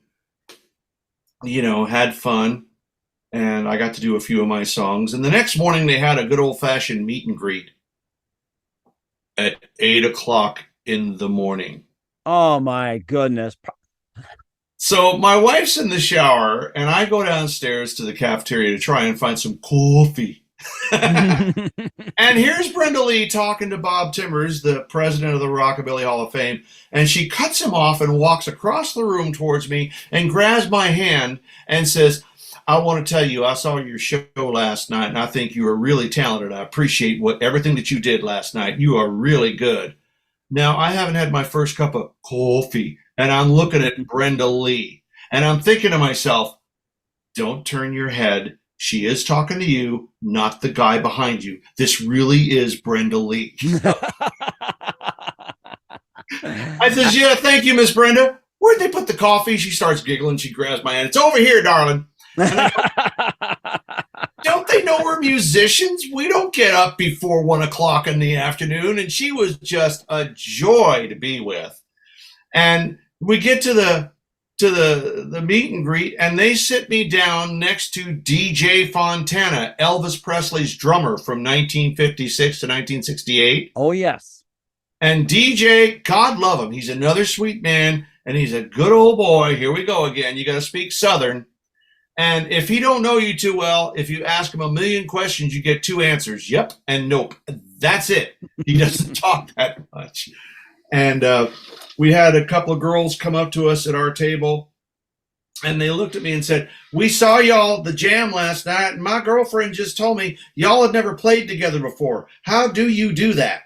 had fun. And I got to do a few of my songs. And the next morning they had a good old-fashioned meet and greet at 8:00 in the morning. Oh, my goodness. So my wife's in the shower, and I go downstairs to the cafeteria to try and find some coffee. And here's Brenda Lee talking to Bob Timmers, the president of the Rockabilly Hall of Fame, and she cuts him off and walks across the room towards me and grabs my hand and says, "I want to tell you, I saw your show last night, and I think you are really talented. I appreciate everything that you did last night. You are really good." Now, I haven't had my first cup of coffee, and I'm looking at Brenda Lee, and I'm thinking to myself, don't turn your head. She is talking to you, not the guy behind you. This really is Brenda Lee. I says, "Yeah, thank you, Miss Brenda. Where'd they put the coffee?" She starts giggling. She grabs my hand. "It's over here, darling." And I go, "Don't they they know we're musicians? We don't get up before 1 o'clock in the afternoon. And she was just a joy to be with. And we get to the meet and greet, and they sit me down next to DJ Fontana, Elvis Presley's drummer from 1956 to 1968. Oh, yes. And DJ, God love him, he's another sweet man, and he's a good old boy. Here we go again. You got to speak Southern. And if he don't know you too well, if you ask him a million questions, you get 2 answers, yep and nope. That's it. He doesn't talk that much. And we had a couple of girls come up to us at our table, and they looked at me and said, we saw y'all the jam last night, and my girlfriend just told me y'all had never played together before. How do you do that?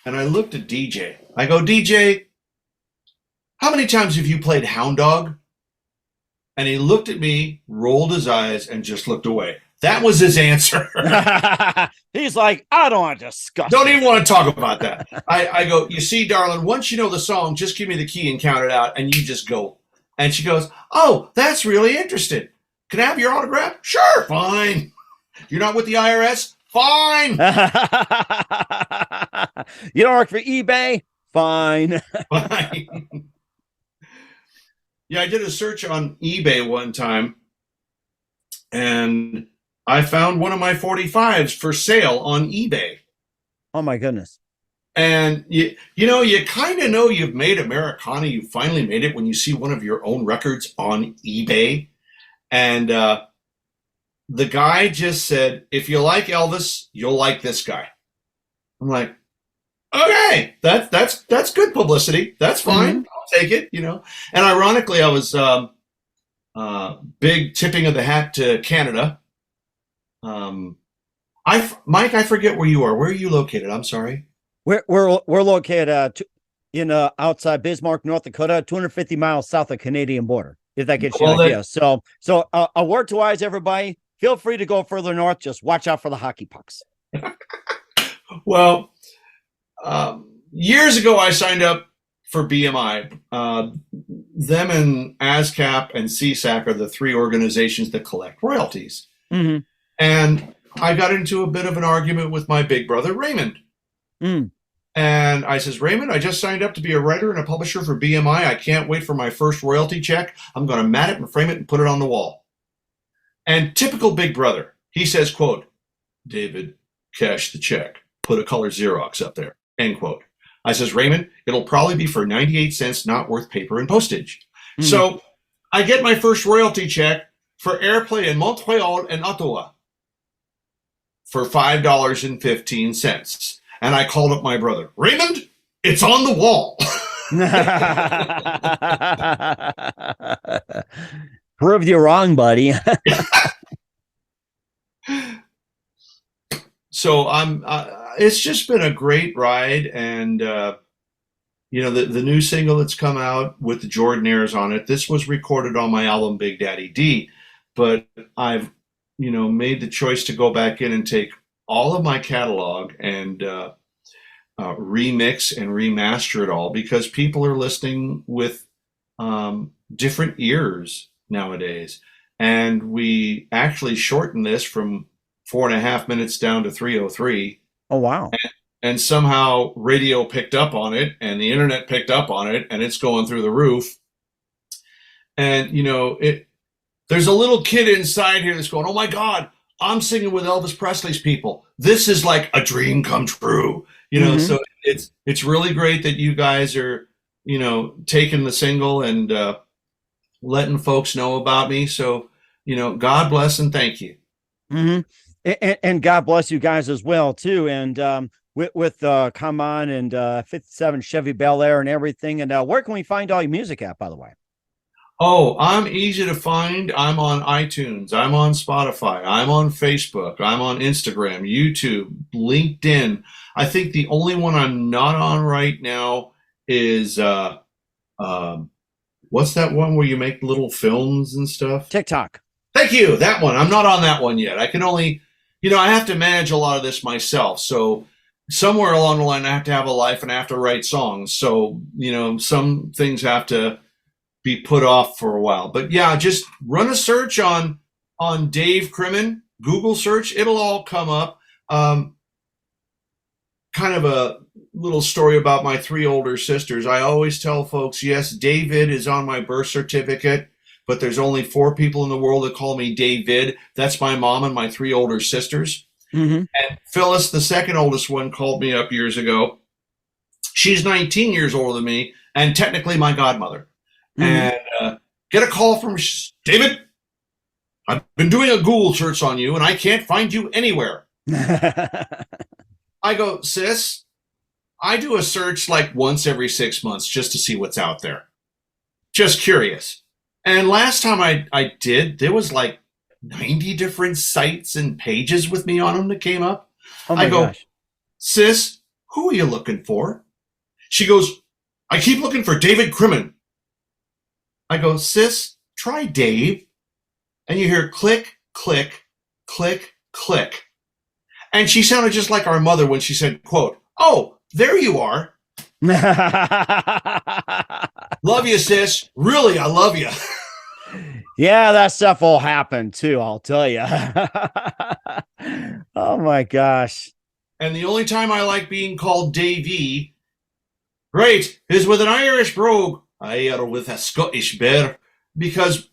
And I looked at DJ. I go, DJ, how many times have you played Hound Dog? And he looked at me, rolled his eyes, and just looked away. That was his answer. He's like, I don't want to discuss. Don't even want to talk about that. I go, you see, darling, once you know the song, just give me the key and count it out, and you just go. And she goes, oh, that's really interesting. Can I have your autograph? Sure, fine. You're not with the IRS? Fine. You don't work for eBay? Fine. Fine. Yeah, I did a search on eBay one time, and I found one of my 45s for sale on eBay. Oh, my goodness. And, you kind of know you've made Americana. You finally made it when you see one of your own records on eBay. And the guy just said, if you like Elvis, you'll like this guy. I'm like, okay, that's good publicity. That's fine. Mm-hmm. I'll take it, And ironically, I was big tipping of the hat to Canada. Mike, I forget where you are. Where are you located? I'm sorry. We're located in outside Bismarck, North Dakota, 250 miles south of the Canadian border. If that gets you an idea. So a word to wise everybody. Feel free to go further north. Just watch out for the hockey pucks. Well, years ago, I signed up for BMI. Them and ASCAP and CSAC are the 3 organizations that collect royalties. Mm-hmm. And I got into a bit of an argument with my big brother, Raymond. Mm. And I says, Raymond, I just signed up to be a writer and a publisher for BMI. I can't wait for my first royalty check. I'm going to mat it and frame it and put it on the wall. And typical big brother, he says, quote, David, cash the check. Put a color Xerox up there, end quote. I says, Raymond, it'll probably be for 98 cents, not worth paper and postage. Mm. So I get my first royalty check for airplay in Montreal and Ottawa for $5.15. And I called up my brother, Raymond, it's on the wall. Proved you wrong, buddy. So it's just been a great ride. And, the new single that's come out with the Jordanaires on it, this was recorded on my album, Bigdaddyd. But I've, made the choice to go back in and take all of my catalog and remix and remaster it all, because people are listening with different ears nowadays. And we actually shortened this from 4.5 minutes down to 3:03. Oh, wow. And somehow radio picked up on it and the internet picked up on it, and it's going through the roof. And, there's a little kid inside here that's going, oh my God, I'm singing with Elvis Presley's people. This is like a dream come true, Mm-hmm. So it's really great that you guys are, taking the single and letting folks know about me. So, God bless and thank you. Mm-hmm. And God bless you guys as well, too. And with Comeon and 57 Chevy Bel-Air and everything. And where can we find all your music at, by the way? Oh, I'm easy to find. I'm on iTunes. I'm on Spotify. I'm on Facebook. I'm on Instagram, YouTube, LinkedIn. I think the only one I'm not on right now is, what's that one where you make little films and stuff? TikTok. Thank you. That one. I'm not on that one yet. I can only, I have to manage a lot of this myself. So somewhere along the line, I have to have a life and I have to write songs. So, some things have to be put off for a while. But yeah, just run a search on Dave Crimmen, Google search, it'll all come up. Kind of a little story about my 3 older sisters. I always tell folks, yes, David is on my birth certificate, but there's only 4 people in the world that call me David. That's my mom and my 3 older sisters. Mm-hmm. And Phyllis, the second oldest one, called me up years ago. She's 19 years older than me and technically my godmother. Mm-hmm. And get a call from David. I've been doing a Google search on you and I can't find you anywhere. I go, sis, I do a search like once every 6 months just to see what's out there. Just curious. And last time I did, there was like 90 different sites and pages with me on them that came up. Oh my gosh. Sis, who are you looking for? She goes, I keep looking for David Crimmen. I go, sis, try Dave. And you hear click, click, click, click. And she sounded just like our mother when she said, quote, oh, there you are. Love you, sis. Really, I love you. Yeah, that stuff will happen too, I'll tell you. Oh my gosh. And the only time I like being called Davey, right, is with an Irish brogue, or with a Scottish bear, because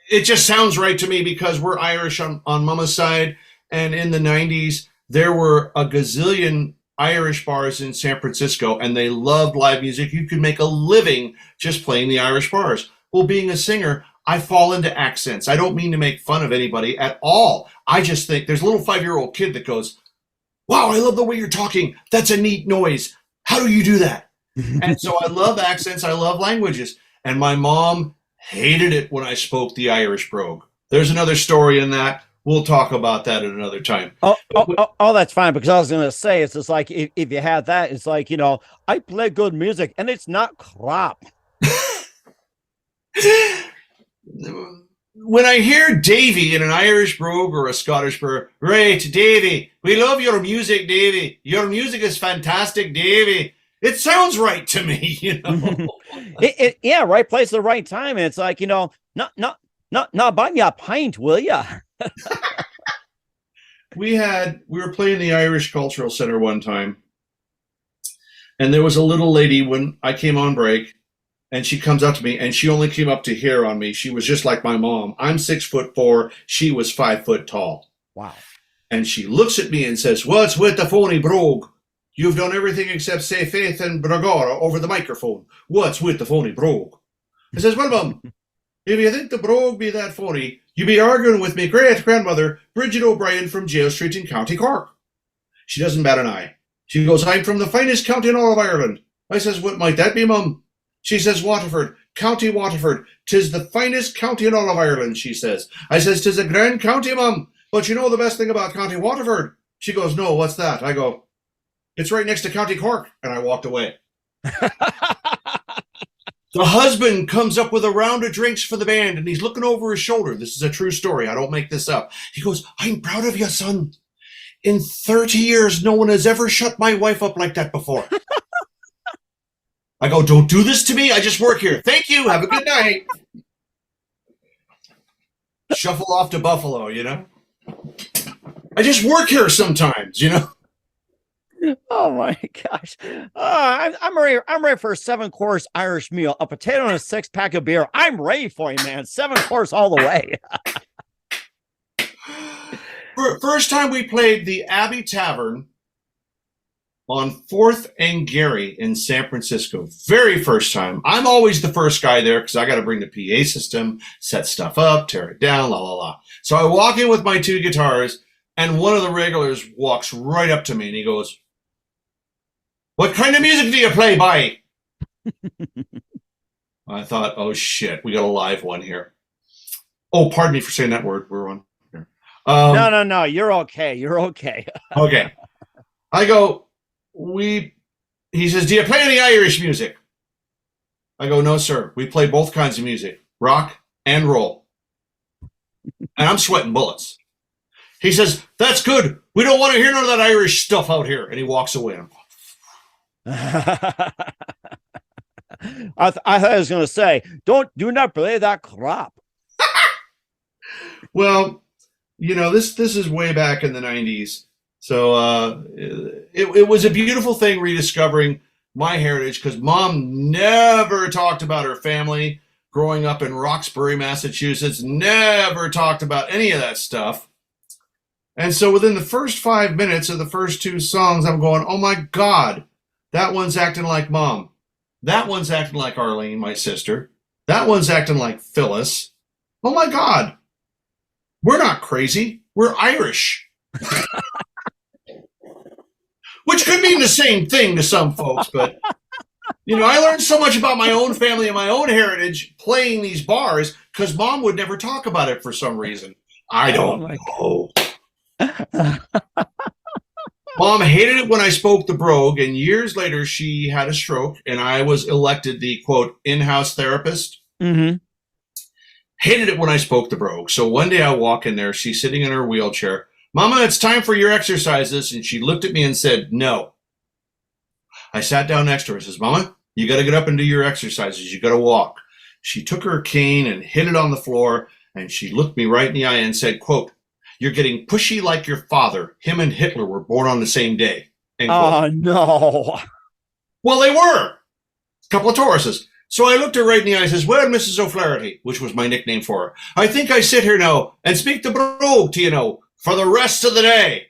it just sounds right to me because we're Irish on Mama's side. And in the 90s, there were a gazillion Irish bars in San Francisco, and they loved live music. You could make a living just playing the Irish bars. Well, being a singer, I fall into accents. I don't mean to make fun of anybody at all. I just think there's a little 5-year-old kid that goes, wow, I love the way you're talking. That's a neat noise. How do you do that? And so I love accents. I love languages. And my mom hated it when I spoke the Irish brogue. There's another story in that. We'll talk about that at another time. Oh, that's fine. Because I was going to say, it's just like, if you had that, it's like, I play good music and it's not crap. When I hear Davy in an Irish brogue or a Scottish brogue, right, Davy, we love your music, Davy. Your music is fantastic, Davy. It sounds right to me, Yeah, right place at the right time. And it's like, not buy me a pint, will ya? We were playing the Irish Cultural Center one time, and there was a little lady when I came on break, and she comes up to me, and she only came up to here on me. She was just like my mom. I'm 6'4". She was 5 foot tall. Wow. And she looks at me and says, what's with the phony brogue? You've done everything except say Faith and Bragora over the microphone. What's with the phony brogue? I says, well, Mum, if you think the brogue be that phony, you be arguing with me great-grandmother, Bridget O'Brien from Jail Street in County Cork. She doesn't bat an eye. She goes, I'm from the finest county in all of Ireland. I says, what might that be, Mum? She says, Waterford, County Waterford. 'Tis the finest county in all of Ireland, she says. I says, 'tis a grand county, Mum. But you know the best thing about County Waterford? She goes, no, what's that? I go, it's right next to County Cork. And I walked away. The husband comes up with a round of drinks for the band, and he's looking over his shoulder. This is a true story. I don't make this up. He goes, I'm proud of you, son. In 30 years, no one has ever shut my wife up like that before. I go, don't do this to me. I just work here. Thank you. Have a good night. Shuffle off to Buffalo, I just work here sometimes, Oh my gosh. I'm ready for a 7-course Irish meal, a potato and a 6-pack of beer. I'm ready for you, man. 7-course all the way. First time we played the Abbey Tavern on 4th and Gary in San Francisco. Very first time. I'm always the first guy there because I got to bring the PA system, set stuff up, tear it down, la, la, la. So I walk in with my 2 guitars, and one of the regulars walks right up to me, and he goes, what kind of music do you play by? I thought, oh, shit, we got a live one here. Oh, pardon me for saying that word. We're on here. No. You're okay. You're okay. Okay. I go, he says, do you play any Irish music? I go, no, sir. We play both kinds of music, rock and roll. And I'm sweating bullets. He says, that's good. We don't want to hear none of that Irish stuff out here. And he walks away. I thought I was going to say, do not play that crap. Well, this is way back in the 90s. So it was a beautiful thing rediscovering my heritage, because Mom never talked about her family growing up in Roxbury, Massachusetts, never talked about any of that stuff. And so within the first 5 minutes of the first two songs, I'm going, oh my God, that one's acting like Mom. That one's acting like Arlene, my sister. That one's acting like Phyllis. Oh my God, we're not crazy. We're Irish. Which could mean the same thing to some folks, but I learned so much about my own family and my own heritage playing these bars, because Mom would never talk about it for some reason. I don't know. Mom hated it when I spoke the brogue, and years later she had a stroke, and I was elected the, quote, in-house therapist. Mm-hmm. Hated it when I spoke the brogue. So one day I walk in there, she's sitting in her wheelchair. Mama, it's time for your exercises. And she looked at me and said, no. I sat down next to her and says, Mama, you got to get up and do your exercises. You got to walk. She took her cane and hit it on the floor, and she looked me right in the eye and said, quote, you're getting pushy like your father. Him and Hitler were born on the same day. End quote. Oh, no. Well, they were. A couple of Tauruses. So I looked her right in the eye and says, well, Mrs. O'Flaherty, which was my nickname for her, I think I sit here now and speak the brogue to for the rest of the day.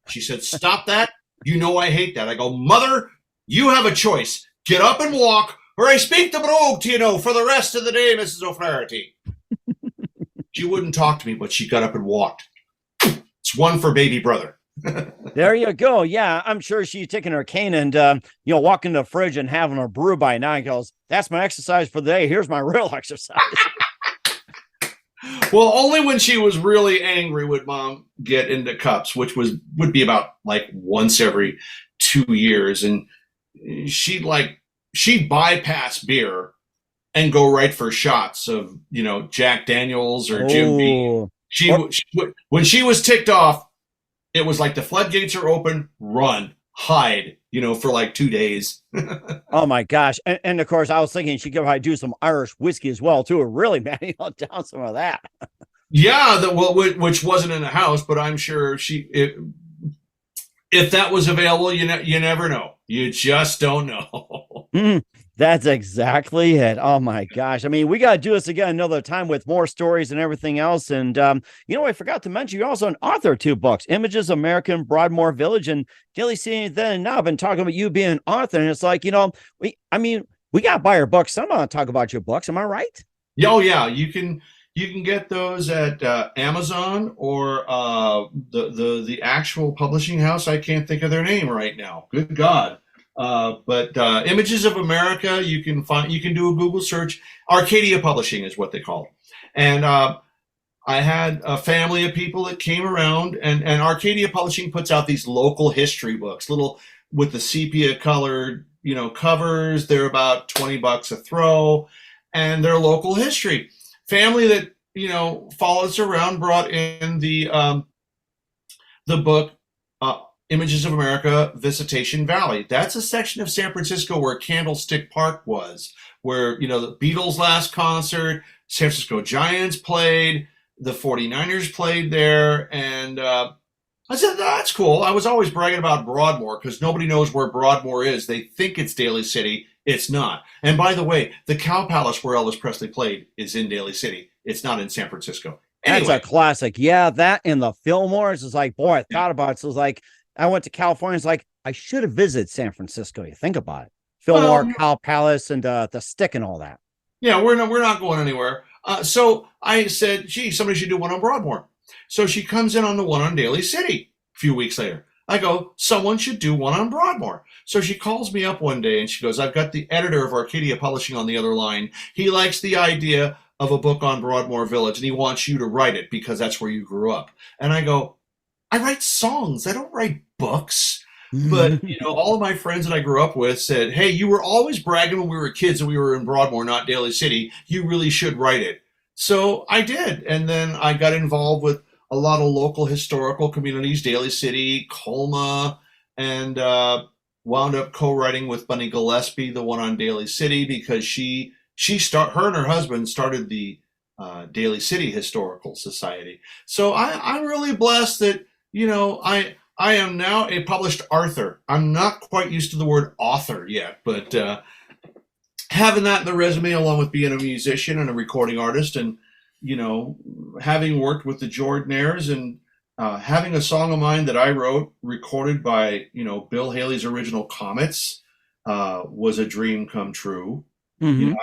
She said, stop that. I hate that. I go, Mother, you have a choice. Get up and walk, or I speak the brogue to for the rest of the day, Mrs. O'Flaherty. She wouldn't talk to me, but she got up and walked. It's one for baby brother. There you go. Yeah, I'm sure she's taking her cane and, walking to the fridge and having a brew by now. And goes, that's my exercise for the day. Here's my real exercise. Well, only when she was really angry would Mom get into cups, which would be about like once every 2 years. And she'd bypass beer and go right for shots of, Jack Daniels or Jim Beam. When she was ticked off, it was like the floodgates are open, run, hide, for like 2 days. Oh my gosh. And of course I was thinking she could probably do some Irish whiskey as well too. Really, man, down some of that. Yeah. Which wasn't in the house, but I'm sure if that was available, you never know. You just don't know. That's exactly it. Oh my gosh. I mean, we got to do this again another time with more stories and everything else. And, I forgot to mention, you're also an author of 2 books, Images of American Broadmoor Village and Daly City Then. Now I've been talking about you being an author, and it's like, we got to buy your books. I'm going to talk about your books. Am I right? Oh yeah. You can get those at Amazon or the actual publishing house. I can't think of their name right now. Good God. But Images of America, you can do a Google search. Arcadia Publishing is what they call it. And I had a family of people that came around, and Arcadia Publishing puts out these local history books, little with the sepia colored, covers. They're about $20 a throw, and they're local history. Family that, followed us around brought in the book, Images of America, Visitation Valley. That's a section of San Francisco where Candlestick Park was, where, the Beatles' last concert, San Francisco Giants played, the 49ers played there. And I said, that's cool. I was always bragging about Broadmoor because nobody knows where Broadmoor is. They think it's Daly City. It's not. And by the way, the Cow Palace where Elvis Presley played is in Daly City. It's not in San Francisco. Anyway. That's a classic. Yeah, that and the Fillmores is like, boy, I thought about it. So it was like, I went to California. It's like, I should have visited San Francisco. You think about it. Fillmore, Cow Palace, and the Stick and all that. Yeah, we're not going anywhere. So I said, gee, somebody should do one on Broadmoor. So she comes in on the one on Daly City a few weeks later. I go, someone should do one on Broadmoor. So she calls me up one day and she goes, I've got the editor of Arcadia Publishing on the other line. He likes the idea of a book on Broadmoor Village and he wants you to write it because that's where you grew up. And I go, I write songs. I don't write books. But, all of my friends that I grew up with said, hey, you were always bragging when we were kids and we were in Broadmoor, not Daly City. You really should write it. So I did. And then I got involved with a lot of local historical communities, Daly City, Colma, and wound up co-writing with Bunny Gillespie, the one on Daly City, because her and her husband started the Daly City Historical Society. So I'm really blessed that, I am now a published author. I'm not quite used to the word author yet, but having that in the resume, along with being a musician and a recording artist, and having worked with the Jordanaires, and having a song of mine that I wrote, recorded by Bill Haley's original Comets, was a dream come true. Mm-hmm.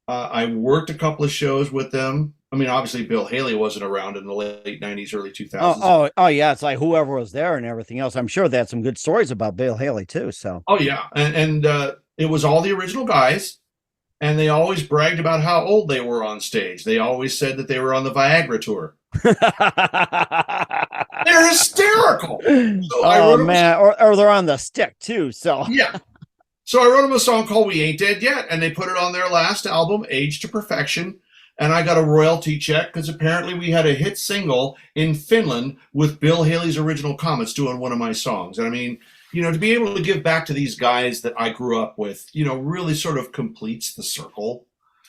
I worked a couple of shows with them. I mean, obviously Bill Haley wasn't around in the late 90s, early 2000s. Oh yeah, it's like whoever was there and everything else. I'm sure they had some good stories about Bill Haley too. So. Oh yeah, and it was all the original guys, and they always bragged about how old they were on stage. They always said that they were on the Viagra tour. They're hysterical. So man, or they're on the stick too. So yeah. So I wrote them a song called "We Ain't Dead Yet," and they put it on their last album, "Age to Perfection." And I got a royalty check because apparently we had a hit single in Finland with Bill Haley's original Comets doing one of my songs. And I mean, to be able to give back to these guys that I grew up with, really sort of completes the circle.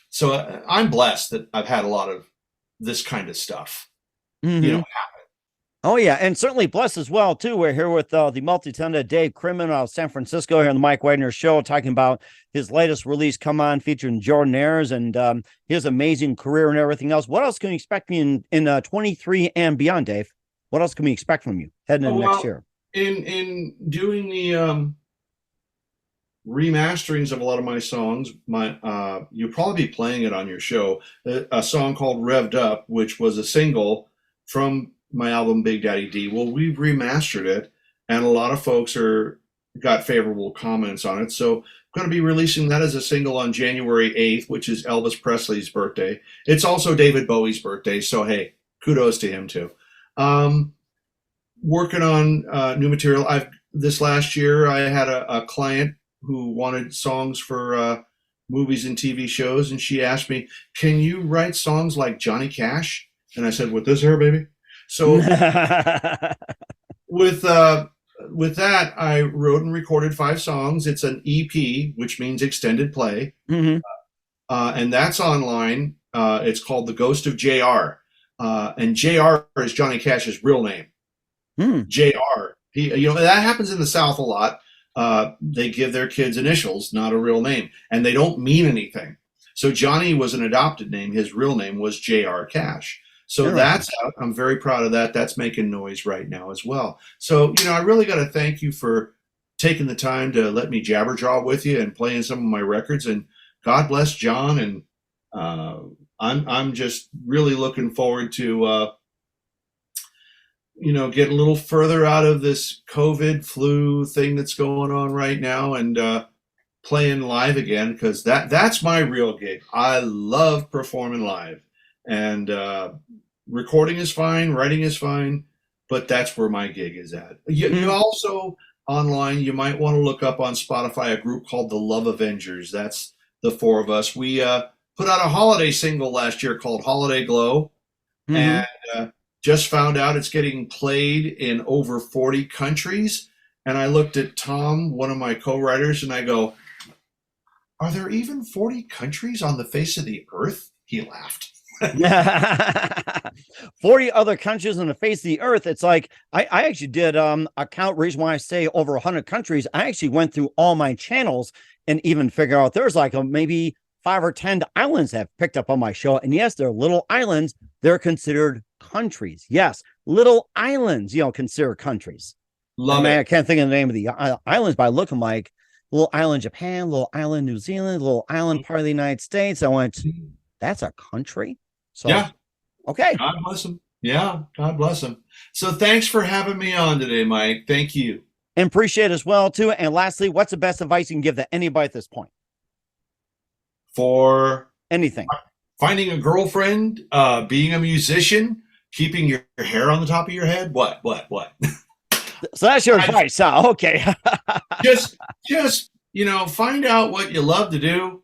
So I'm blessed that I've had a lot of this kind of stuff, happen. Oh yeah, and certainly blessed as well too. We're here with the multi-talented Dave Crimmen out of San Francisco here on the Mike Wagner Show, talking about his latest release, "Come On," featuring Jordanaires, and his amazing career and everything else. What else can we expect in 23 and beyond, Dave? What else can we expect from you heading into next year? In doing the remasterings of a lot of my songs, you'll probably be playing it on your show. A song called "Revved Up," which was a single from my album Bigdaddyd. Well, we've remastered it, and a lot of folks got favorable comments on it. So I'm going to be releasing that as a single on January 8th, which is Elvis Presley's birthday. It's also David Bowie's birthday, so hey, kudos to him too. Working on new material. This last year I had a client who wanted songs for movies and TV shows, and she asked me, "Can you write songs like Johnny Cash?" And I said, "With this hair, baby." So with that, I wrote and recorded 5 songs. It's an EP, which means extended play. Mm-hmm. And that's online. It's called "The Ghost of JR." And JR is Johnny Cash's real name. JR. That happens in the South a lot. They give their kids initials, not a real name, and they don't mean anything. So Johnny was an adopted name. His real name was J.R. Cash. So that's out. I'm very proud of that. That's making noise right now as well. So, I really got to thank you for taking the time to let me jabberjaw with you and playing some of my records. And God bless John. And I'm just really looking forward to, get a little further out of this COVID flu thing that's going on right now, and playing live again, because that's my real gig. I love performing live. And recording is fine, writing is fine, but that's where my gig is at. You also, online, you might want to look up on Spotify a group called the Love Avengers. That's the 4 of us. We put out a holiday single last year called "Holiday Glow," and just found out it's getting played in over 40 countries. And I looked at Tom, one of my co-writers, and I go, "Are there even 40 countries on the face of the earth?" He laughed. 40 other countries on the face of the earth. It's like I actually did a count. Reason why I say over 100 countries, I actually went through all my channels and even figure out there's like maybe 5 or 10 islands that have picked up on my show. And yes, they're little islands. They're considered countries. Yes, little islands, considered countries. I can't think of the name of the islands, but I look them like little island Japan, little island New Zealand, little island part of the United States. I went, that's a country. So, yeah. Okay. God bless him. Yeah. God bless him. So thanks for having me on today, Mike. Thank you. And appreciate it as well, too. And lastly, what's the best advice you can give to anybody at this point? For anything. Finding a girlfriend, being a musician, keeping your hair on the top of your head. What? So that's your advice. Okay. just, find out what you love to do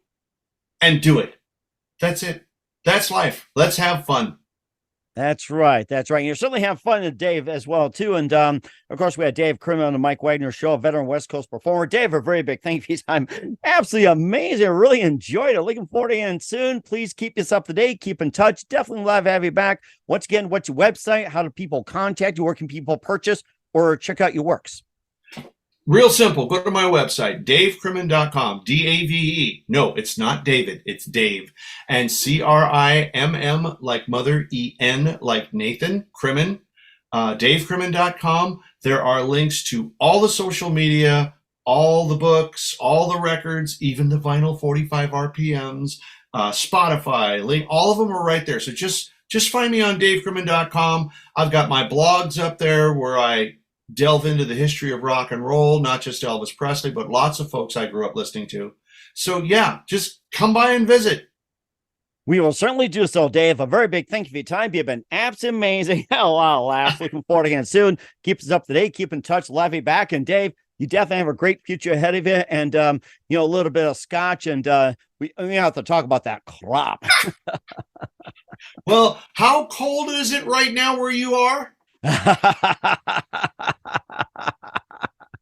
and do it. That's it. That's life. Let's have fun. That's right. That's right. You certainly have fun with Dave as well, too. And of course, we had Dave Crimmen on the Mike Wagner Show, a veteran West Coast performer. Dave, a very big thank you for your time. Absolutely amazing. I really enjoyed it. Looking forward to it soon. Please keep us up to date. Keep in touch. Definitely love to have you back. Once again, what's your website? How do people contact you? Where can people purchase or check out your works? Real simple. Go to my website, davecrimmen.com, D-A-V-E. No, it's not David. It's Dave. And C-R-I-M-M like mother, E-N like Nathan, Crimmen, davecrimmen.com. There are links to all the social media, all the books, all the records, even the vinyl 45 RPMs, Spotify, link. All of them are right there. So just find me on davecrimmen.com. I've got my blogs up there where I delve into the history of rock and roll, not just Elvis Presley, but lots of folks I grew up listening to. So yeah, just come by and visit. We will certainly do so, Dave. A very big thank you for your time. You've been absolutely amazing. A lot of laughs. Looking forward again soon. Keep us up to date. Keep in touch. Love you back. And Dave, you definitely have a great future ahead of you. And, a little bit of scotch. And we have to talk about that crop. Well, how cold is it right now where you are?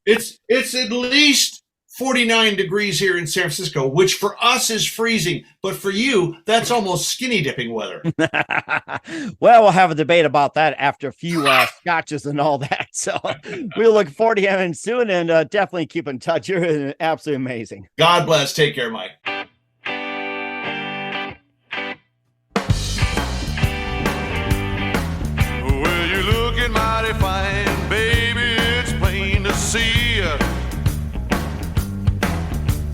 It's at least 49 degrees here in San Francisco, which for us is freezing, but for you, that's almost skinny dipping weather. Well, we'll have a debate about that after a few scotches and all that. So we'll look forward to having soon, and definitely keep in touch. You're absolutely amazing. God bless. Take care, Mike. Mighty fine, baby, it's plain to see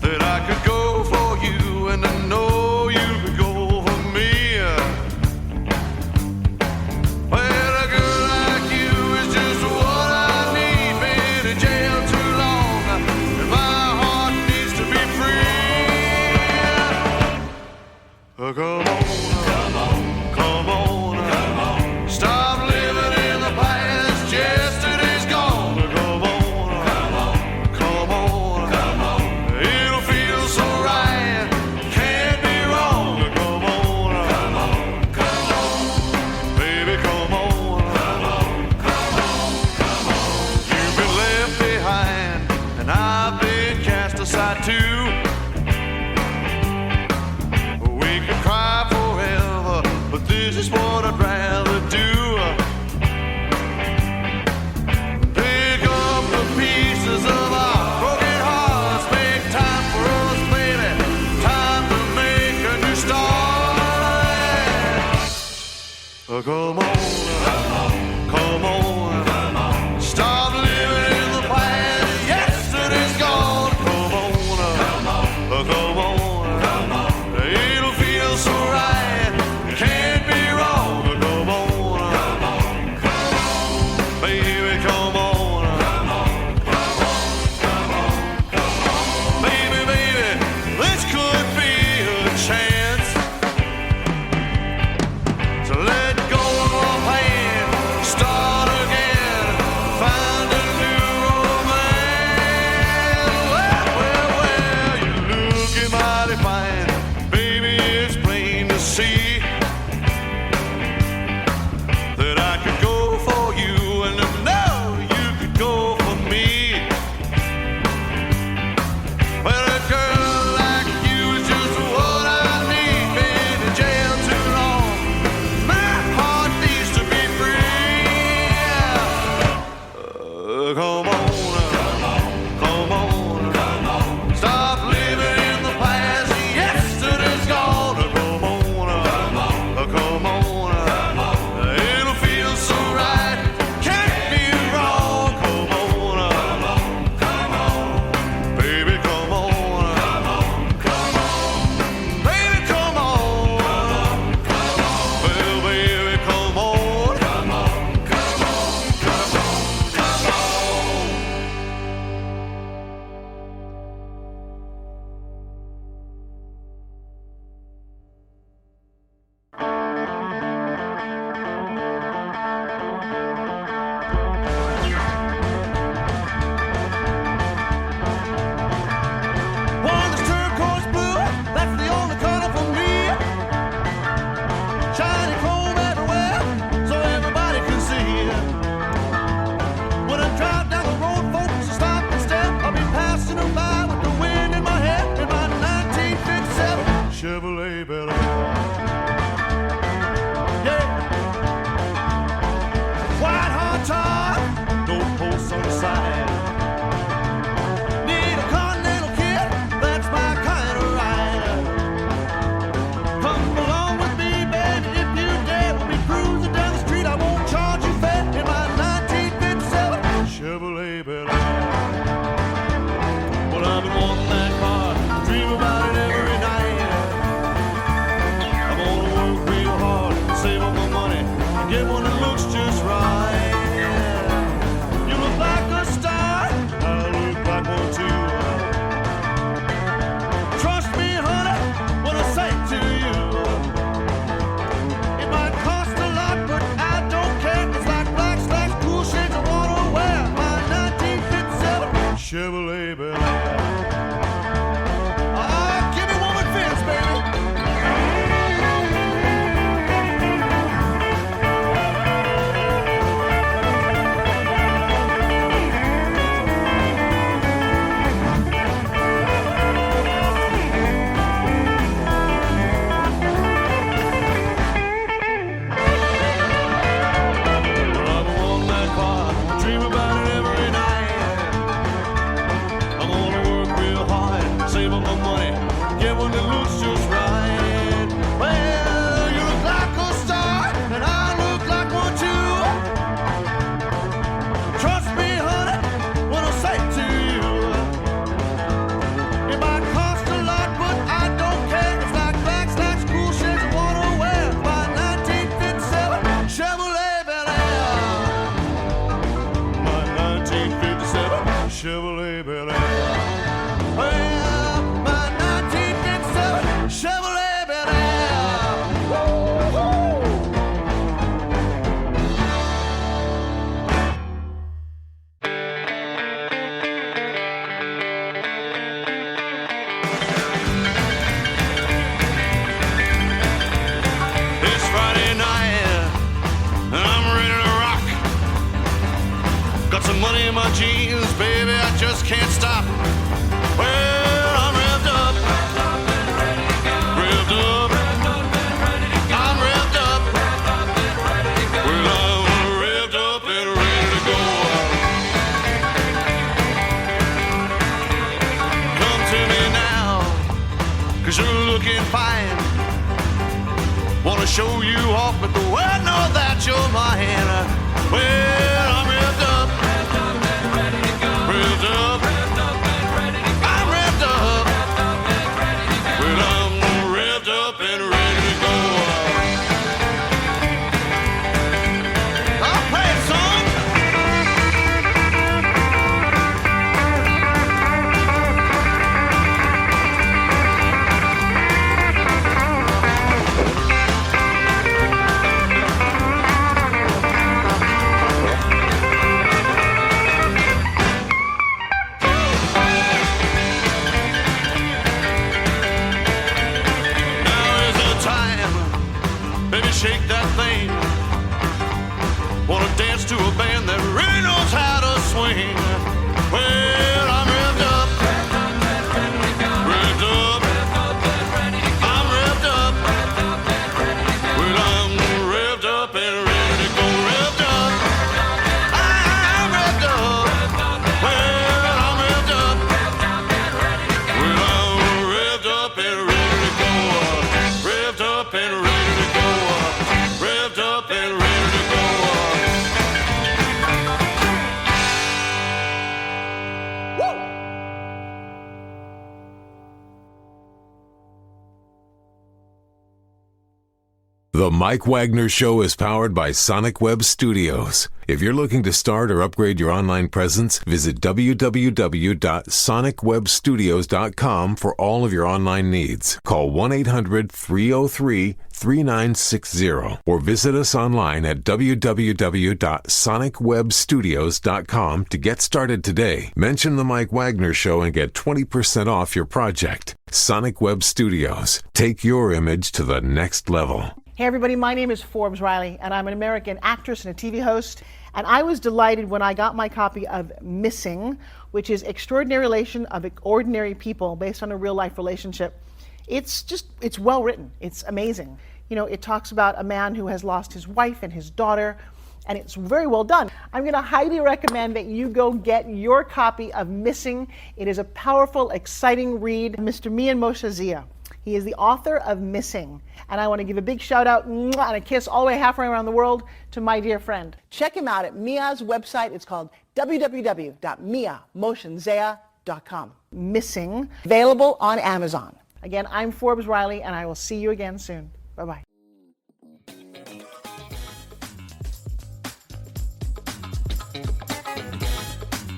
that I could go for you, and I know you could go for me. Well, a girl like you is just what I need. Been in jail too long, and my heart needs to be free. Come on. Stop living in the past. Yesterday's gone. Come on. It'll feel so right. Can't be wrong. Come on. Baby, come on. You've been left behind, and I've been cast aside too. We could cry forever, but this is what I'd rather do. Pick up the pieces of our broken hearts. Make time for us, baby. Time to make a new start. Come on. Stop living in the past. Yesterday's gone. Come on. It'll feel so right. Can't be wrong. Come on. Baby, come on. Baby, this could be a chance to let go of our plan Bel-Air. Yeah. White hot top, no posts on the side. Need a continental kid, that's my kind of ride. Come along with me, baby, if you dare. We'll be cruising down the street, I won't charge you fare in my 1957 Chevrolet Bel-Air. Well, I've been wanting that car, dream about it every night. I'm gonna work real hard, save all my money, and get one that looks just right. You look like a star, I look like one too. Trust me, honey, when I say it to you. It might cost a lot, but I don't care. It's like black slacks, cool shades I wanna wear. My 1957 Chevrolet Bel-Air. Ah, give me one with fins, baby. Well, I've been wanting that car, dream about it every night. I'm gonna work real hard, save up my money, get one that looks just right. Well, you look like a star, and I look like one too. Trust me, honey, when I say it to you. It might cost a lot, but I don't care. It's like black slacks, cool shades I wanna wear. My 1957 Chevrolet Bel-Air. My 1957 Chevrolet Bel-Air. Well, my 1957 Chevrolet Bel-Air. Woo-hoo. It's Friday night, and I'm ready to rock. Got some money in my jeans, baby, I just can't stop. Well, I'm revved up, revved up, I'm revved up. Well, I'm revved up and ready to go. Come to me now, 'cause you're looking fine. Wanna show you off, but the world know that you're mine. Well, I'm revved up, revved up, I'm revved up. Well, I'm revved up and ready to go. I'll play a song. Now is the time, baby, shake that thing. Wanna dance to a band that really knows how to swing. Well, I'm revved up, revved up, I'm revved up. Well, I'm revved up and ready to go. Revved up, I'm revved up. Well, I'm revved up. Well, I'm revved up and ready to go. Revved up and ready to go. Revved up and ready to go. The Mike Wagner Show is powered by Sonic Web Studios. If you're looking to start or upgrade your online presence, visit www.sonicwebstudios.com for all of your online needs. Call 1-800-303-3960 or visit us online at www.sonicwebstudios.com to get started today. Mention the Mike Wagner Show and get 20% off your project. Sonic Web Studios. Take your image to the next level. Hey everybody, my name is Forbes Riley, and I'm an American actress and a TV host. And I was delighted when I got my copy of Missing, which is Extraordinary Relation of Ordinary People, based on a real life relationship. It's well written. It's amazing. You know, it talks about a man who has lost his wife and his daughter, and it's very well done. I'm going to highly recommend that you go get your copy of Missing. It is a powerful, exciting read. Mr. Mian Moshe Zia. He is the author of Missing. And I want to give a big shout out and a kiss all the way halfway around the world to my dear friend. Check him out at Mia's website. It's called www.miamotionzea.com. Missing, available on Amazon. Again, I'm Forbes Riley, and I will see you again soon. Bye-bye.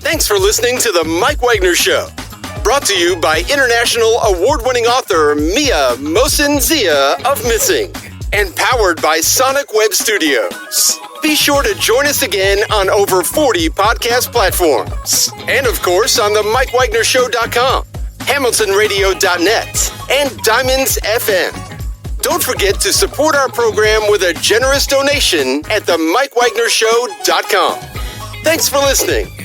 Thanks for listening to The Mike Wagner Show. Brought to you by international award-winning author Mia Mohsen-Zia of Missing. And powered by Sonic Web Studios. Be sure to join us again on over 40 podcast platforms. And of course on the MikeWagnerShow.com, HamiltonRadio.net, and Diamonds FM. Don't forget to support our program with a generous donation at the MikeWagnerShow.com. Thanks for listening.